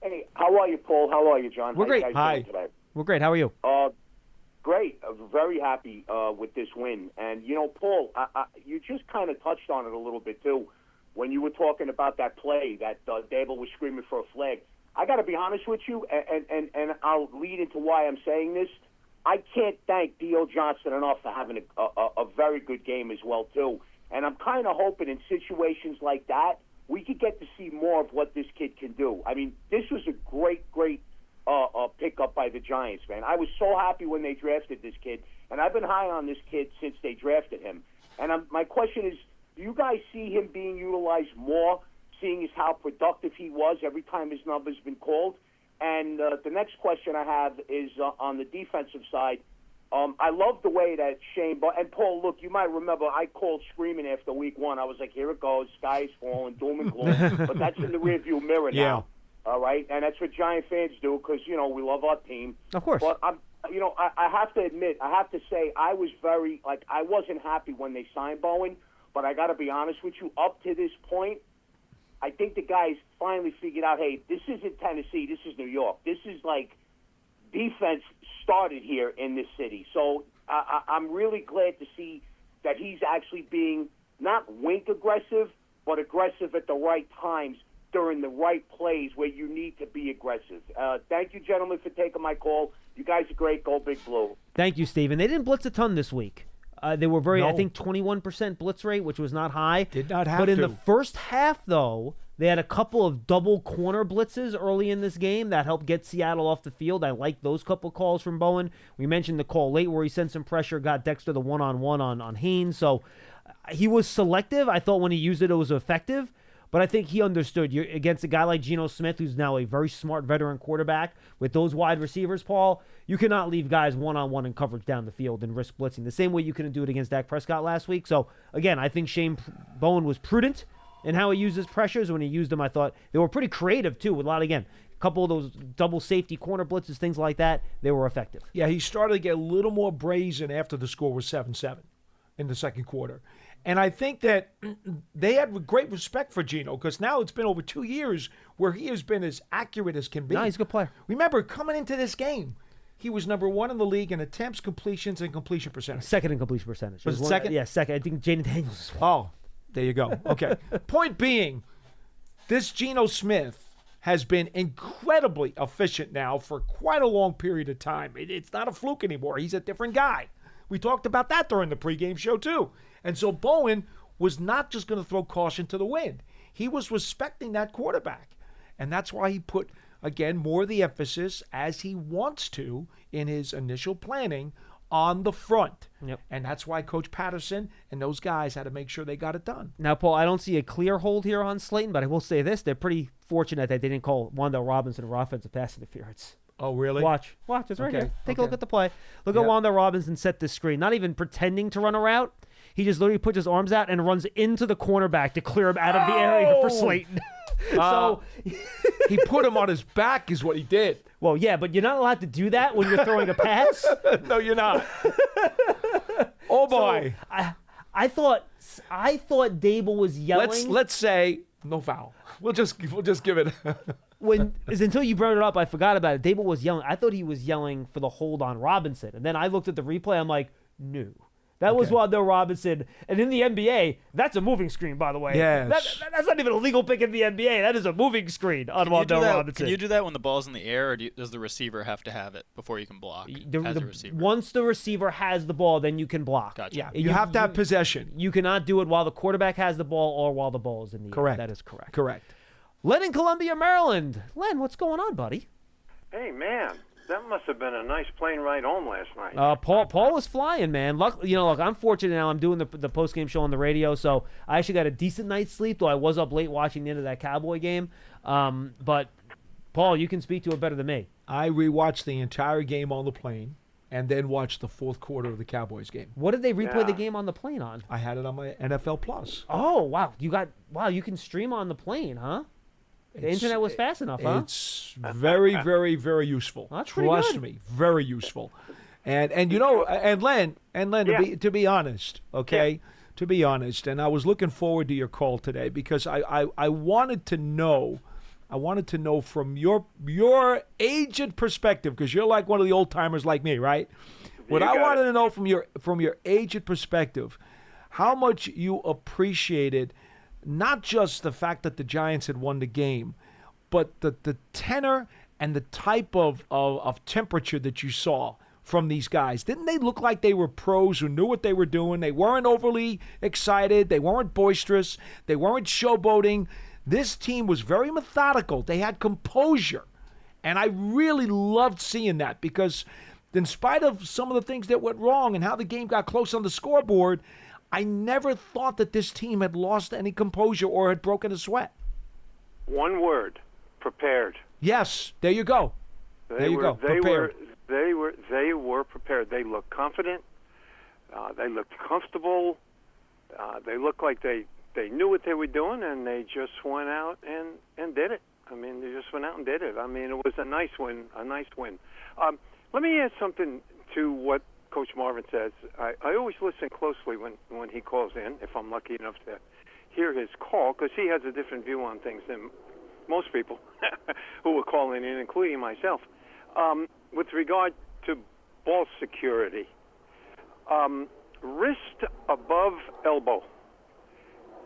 Hey, how are you, Paul? How are you, John? We're great. How you guys doing today? We're great. How are you? Great. Very happy with this win. And, you know, Paul, you just kind of touched on it a little bit, too, when you were talking about that play that Dable was screaming for a flag. I got to be honest with you, and I'll lead into why I'm saying this. I can't thank D.O. Johnson enough for having a very good game as well, too. And I'm kind of hoping in situations like that, we could get to see more of what this kid can do. I mean, this was a great pickup by the Giants, man. I was so happy when they drafted this kid, and I've been high on this kid since they drafted him. And my question is, do you guys see him being utilized more, seeing as how productive he was every time his number's been called? And the next question I have is on the defensive side. I love the way that Shane, and Paul, look, you might remember I called screaming after week 1. I was like, here it goes, sky is falling, doom and gloom. But that's in the rearview mirror now. All right, and that's what Giant fans do because, you know, we love our team. Of course. But, I have to admit, I have to say I was I wasn't happy when they signed Bowen, but I got to be honest with you, up to this point, I think the guys finally figured out, hey, this isn't Tennessee, this is New York. This is like defense started here in this city. So I'm really glad to see that he's actually being not wink aggressive, but aggressive at the right times during the right plays where you need to be aggressive. Thank you, gentlemen, for taking my call. You guys are great. Go Big Blue. Thank you, Steven. They didn't blitz a ton this week. They were I think 21% blitz rate, which was not high. Did not have But in to. the first half, though, they had a couple of double corner blitzes early in this game that helped get Seattle off the field. I like those couple calls from Bowen. We mentioned the call late where he sent some pressure, got Dexter the one-on-one on Haynes. So he was selective. I thought when he used it was effective. But I think he understood. You're against a guy like Geno Smith, who's now a very smart veteran quarterback, with those wide receivers, Paul, you cannot leave guys one-on-one in coverage down the field and risk blitzing. The same way you couldn't do it against Dak Prescott last week. So, again, I think Shane Bowen was prudent in how he used his pressures. When he used them, I thought they were pretty creative, too, with a couple of those double safety corner blitzes, things like that. They were effective. Yeah, he started to get a little more brazen after the score was 7-7 in the second quarter. And I think that they had great respect for Geno because now it's been over 2 years where he has been as accurate as can be. No, he's a good player. Remember, coming into this game, he was number 1 in the league in attempts, completions, and completion percentage. Second in completion percentage. Was it second? Yeah, second. I think Jaden Daniels is one. Oh, there you go. Okay. Point being, this Geno Smith has been incredibly efficient now for quite a long period of time. It's not a fluke anymore. He's a different guy. We talked about that during the pregame show, too. And so Bowen was not just going to throw caution to the wind. He was respecting that quarterback. And that's why he put, again, more of the emphasis, as he wants to in his initial planning, on the front. Yep. And that's why Coach Patterson and those guys had to make sure they got it done. Now, Paul, I don't see a clear hold here on Slayton, but I will say this. They're pretty fortunate that they didn't call Wandale Robinson for offensive pass interference. Oh, really? Watch. It's right here. Take a look at the play. Look Yep. at Wandale Robinson set this screen. Not even pretending to run a route. He just literally puts his arms out and runs into the cornerback to clear him out of the area for Slayton. So he put him on his back is what he did. Well, yeah, but you're not allowed to do that when you're throwing a pass. No, you're not. Oh, boy. So, I thought Dable was yelling. Let's say no foul. We'll just give it. Until you brought it up, I forgot about it. Dable was yelling. I thought he was yelling for the hold on Robinson. And then I looked at the replay. I'm like, no. That was Wandale Robinson. And in the NBA, that's a moving screen, by the way. Yes. That's not even a legal pick in the NBA. That is a moving screen on Wandale Robinson. Can you do that when the ball's in the air, or does the receiver have to have it before you can block as a receiver? Once the receiver has the ball, then you can block. Gotcha. Yeah, you have to have possession. You cannot do it while the quarterback has the ball or while the ball is in the air. Correct. That is correct. Correct. Len in Columbia, Maryland. Len, what's going on, buddy? Hey, man, that must have been a nice plane ride home last night. Paul was flying, man. Look, I'm fortunate now. I'm doing the post-game show on the radio, so I actually got a decent night's sleep, though I was up late watching the end of that Cowboy game. But, Paul, you can speak to it better than me. I rewatched the entire game on the plane and then watched the fourth quarter of the Cowboys game. What did they replay the game on the plane on? I had it on my NFL Plus. Oh, wow. You can stream on the plane, huh? The internet was fast enough, huh? It's very, very, very useful. That's pretty Trust good. me, very useful. And Len, to be honest, okay? To be honest, and I was looking forward to your call today because I wanted to know from your aged perspective, because you're like one of the old timers like me, right? What I wanted to know from your aged perspective, how much you appreciated not just the fact that the Giants had won the game, but the tenor and the type of temperature that you saw from these guys. Didn't they look like they were pros who knew what they were doing? They weren't overly excited. They weren't boisterous. They weren't showboating. This team was very methodical. They had composure. And I really loved seeing that because in spite of some of the things that went wrong and how the game got close on the scoreboard, I never thought that this team had lost any composure or had broken a sweat. One word: prepared. Yes, there you go. Prepared. They were prepared. They looked confident. They looked comfortable. They looked like they knew what they were doing, and they just went out and did it. I mean, they just went out and did it. I mean, it was a nice win. Let me add something to what Coach Marvin says. I always listen closely when he calls in, if I'm lucky enough to hear his call because he has a different view on things than most people who were calling in, including myself. With regard to ball security, wrist above elbow,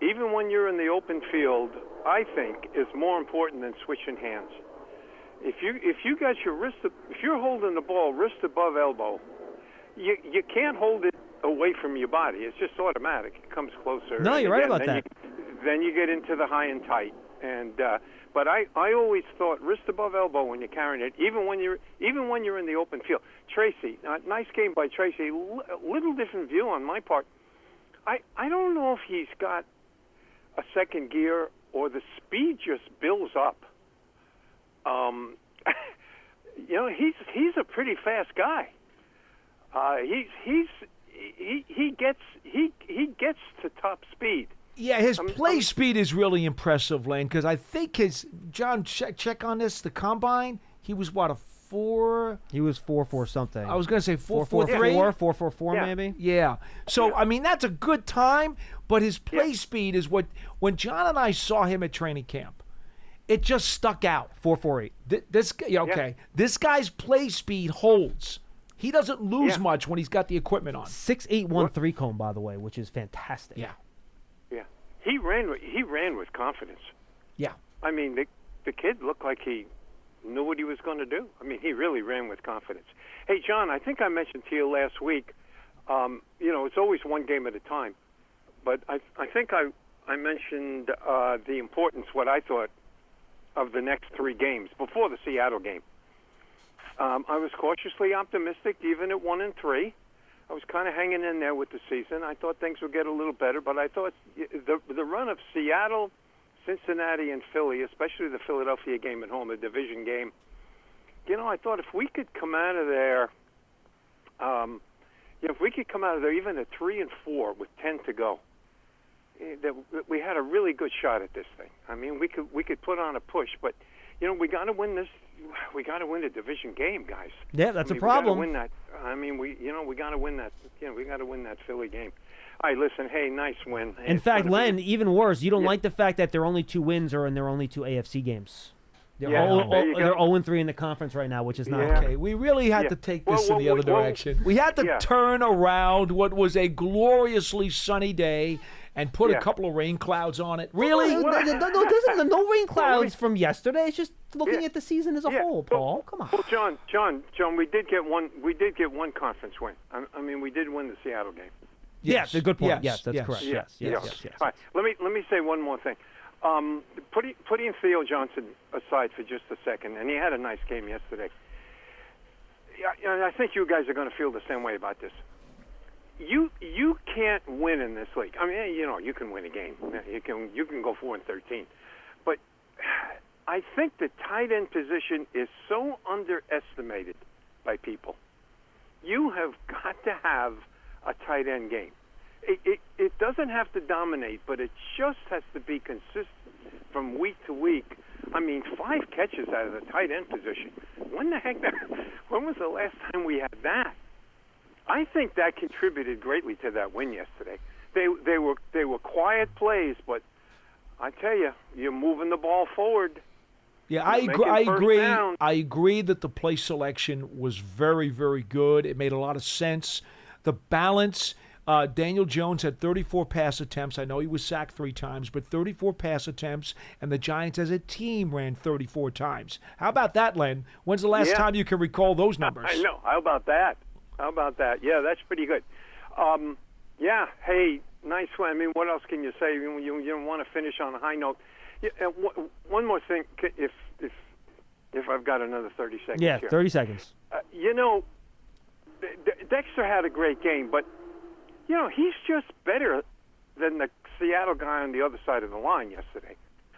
even when you're in the open field, I think is more important than switching hands. If you got your wrist, if you're holding the ball wrist above elbow, you can't hold it away from your body. It's just automatic. It comes closer. No, you're right about that. Then you get into the high and tight. And but I always thought wrist above elbow when you're carrying it, even when you're in the open field. Tracy, nice game by Tracy. Little different view on my part. I don't know if he's got a second gear or the speed just builds up. He's a pretty fast guy. He gets to top speed. Yeah, his play speed is really impressive, Len, because I think John, check on this, the combine, he was what, a 4? He was 4.4 something. I was going to say 4.43. 4.44 maybe? Yeah. So, I mean, that's a good time, but his play speed is what, when John and I saw him at training camp, it just stuck out. 4.48. This guy's play speed holds. He doesn't lose much when he's got the equipment on. 6.813 cone, by the way, which is fantastic. Yeah. Yeah. He ran with confidence. Yeah. I mean, the kid looked like he knew what he was going to do. I mean, he really ran with confidence. Hey, John, I think I mentioned to you last week, it's always one game at a time. But I think I mentioned the importance, what I thought, of the next 3 games before the Seattle game. I was cautiously optimistic, even at 1-3. I was kind of hanging in there with the season. I thought things would get a little better, but I thought the run of Seattle, Cincinnati, and Philly, especially the Philadelphia game at home, the division game, I thought if we could come out of there, if we could come out of there even at 3-4 with 10 to go, that we had a really good shot at this thing. I mean, we could put on a push, but we got to win this. We got to win the division game, guys. Yeah, that's a problem. We got to win that. I mean, we got to win that. We got to win that Philly game. All right, listen. Hey, nice win. In fact, Len, even worse. You don't like the fact that their only 2 wins are in their only 2 AFC games. They're 0-3 in the conference right now, which is not okay. We really had to take this in the other direction. We had to turn around what was a gloriously sunny day and put a couple of rain clouds on it. Really? No rain clouds from yesterday. It's just looking at the season as a whole, Paul. Come on. Well, John, we did get one conference win. I mean, we did win the Seattle game. Yes, a good point. Yes, that's correct. Yes. All right, let me say one more thing. Putting Theo Johnson aside for just a second, and he had a nice game yesterday. I think you guys are going to feel the same way about this. You can't win in this league. I mean, you can win a game. You can go 4-13, but I think the tight end position is so underestimated by people. You have got to have a tight end game. It doesn't have to dominate, but it just has to be consistent from week to week. I mean, 5 catches out of the tight end position. When was the last time we had that? I think that contributed greatly to that win yesterday. They were quiet plays, but I tell you, you're moving the ball forward. Yeah, I agree. I agree that the play selection was very, very good. It made a lot of sense. The balance. Daniel Jones had 34 pass attempts. I know he was sacked 3 times, but 34 pass attempts, and the Giants as a team ran 34 times. How about that, Len? When's the last time you can recall those numbers? I know. How about that? Yeah, that's pretty good. Hey, nice one. I mean, what else can you say? You don't want to finish on a high note. Yeah, one more thing, if I've got another 30 seconds here. Yeah, 30 seconds. Dexter had a great game, but he's just better than the Seattle guy on the other side of the line yesterday.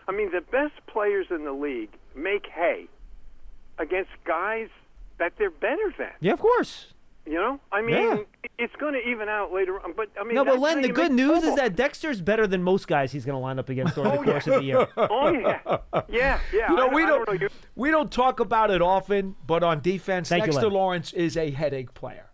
I mean, the best players in the league make hay against guys that they're better than. Yeah, of course. I mean, it's going to even out later on. But I mean, but Len, the good news is that Dexter's better than most guys he's going to line up against during the course of the year. Yeah. We don't talk about it often, but on defense, Dexter Lawrence is a headache player.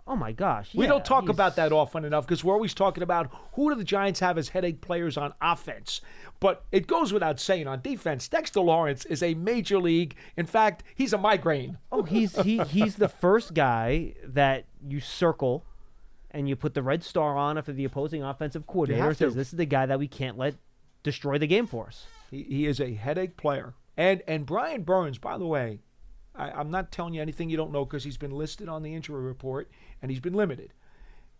Oh, my gosh. We yeah, don't talk he's- about that often enough because we're always talking about who do the Giants have as headache players on offense. But it goes without saying on defense, Dexter Lawrence is a major league. In fact, he's a migraine. Oh, he's the first guy that you circle and you put the red star on after the opposing offensive coordinator have to. says, this is the guy that we can't let destroy the game for us. He is a headache player. And Brian Burns, by the way, I'm not telling you anything you don't know because he's been listed on the injury report and he's been limited.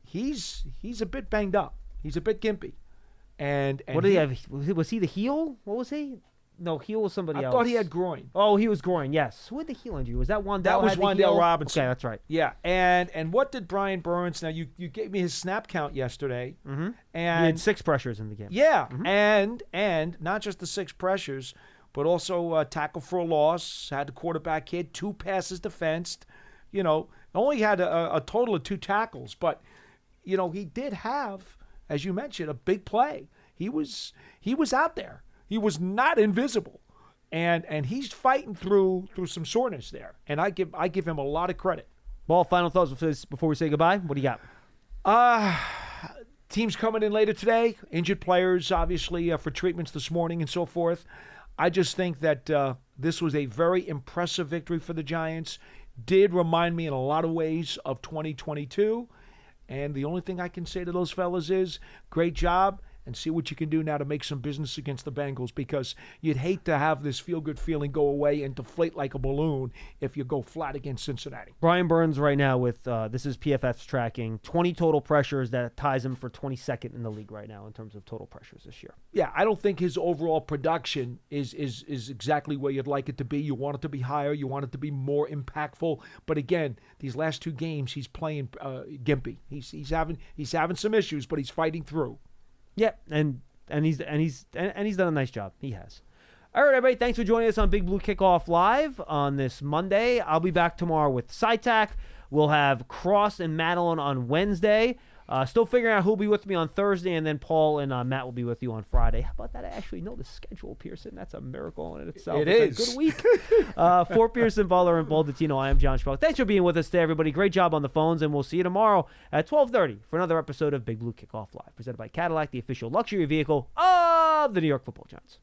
He's a bit banged up. He's a bit gimpy. And What did he have? Was he the heel? What was he? No, heel was somebody I else. thought he had groin. Oh, he was groin, yes. Who had the heel injury? Was that Wandale? That was had the Wandale heel? Robinson. Okay, that's right. Yeah, and what did Brian Burns? Now you gave me his snap count yesterday, Mm-hmm. and He had 6 pressures in the game. yeah, and not just the 6 pressures, but also tackle for a loss. Had the quarterback hit, 2 passes defensed. Only had a total of 2 tackles, but he did have, as you mentioned, a big play. He was out there. He was not invisible. And he's fighting through some soreness there. And I give him a lot of credit. Ball, final thoughts before we say goodbye? What do you got? Teams coming in later today. Injured players, obviously, for treatments this morning and so forth. I just think that this was a very impressive victory for the Giants. Did remind me in a lot of ways of 2022. And the only thing I can say to those fellas is great job. And see what you can do now to make some business against the Bengals, because you'd hate to have this feel-good feeling go away and deflate like a balloon if you go flat against Cincinnati. Brian Burns right now with, this is PFF's tracking, 20 total pressures. That ties him for 22nd in the league right now in terms of total pressures this year. Yeah, I don't think his overall production is exactly where you'd like it to be. You want it to be higher. You want it to be more impactful. But again, these last 2 games, he's playing gimpy. He's having some issues, but he's fighting through. Yeah, and he's done a nice job. He has. All right, everybody, thanks for joining us on Big Blue Kickoff Live on this Monday. I'll be back tomorrow with SciTac. We'll have Cross and Madeline on Wednesday. Still figuring out who'll be with me on Thursday, and then Paul and Matt will be with you on Friday. How about that? I actually know the schedule, Pearson. That's a miracle in itself. It's a good week. For Pearson, Butler, and Paul Dottino, I am John Schmeelk. Thanks for being with us today, everybody. Great job on the phones, and we'll see you tomorrow at 12:30 for another episode of Big Blue Kickoff Live, presented by Cadillac, the official luxury vehicle of the New York Football Giants.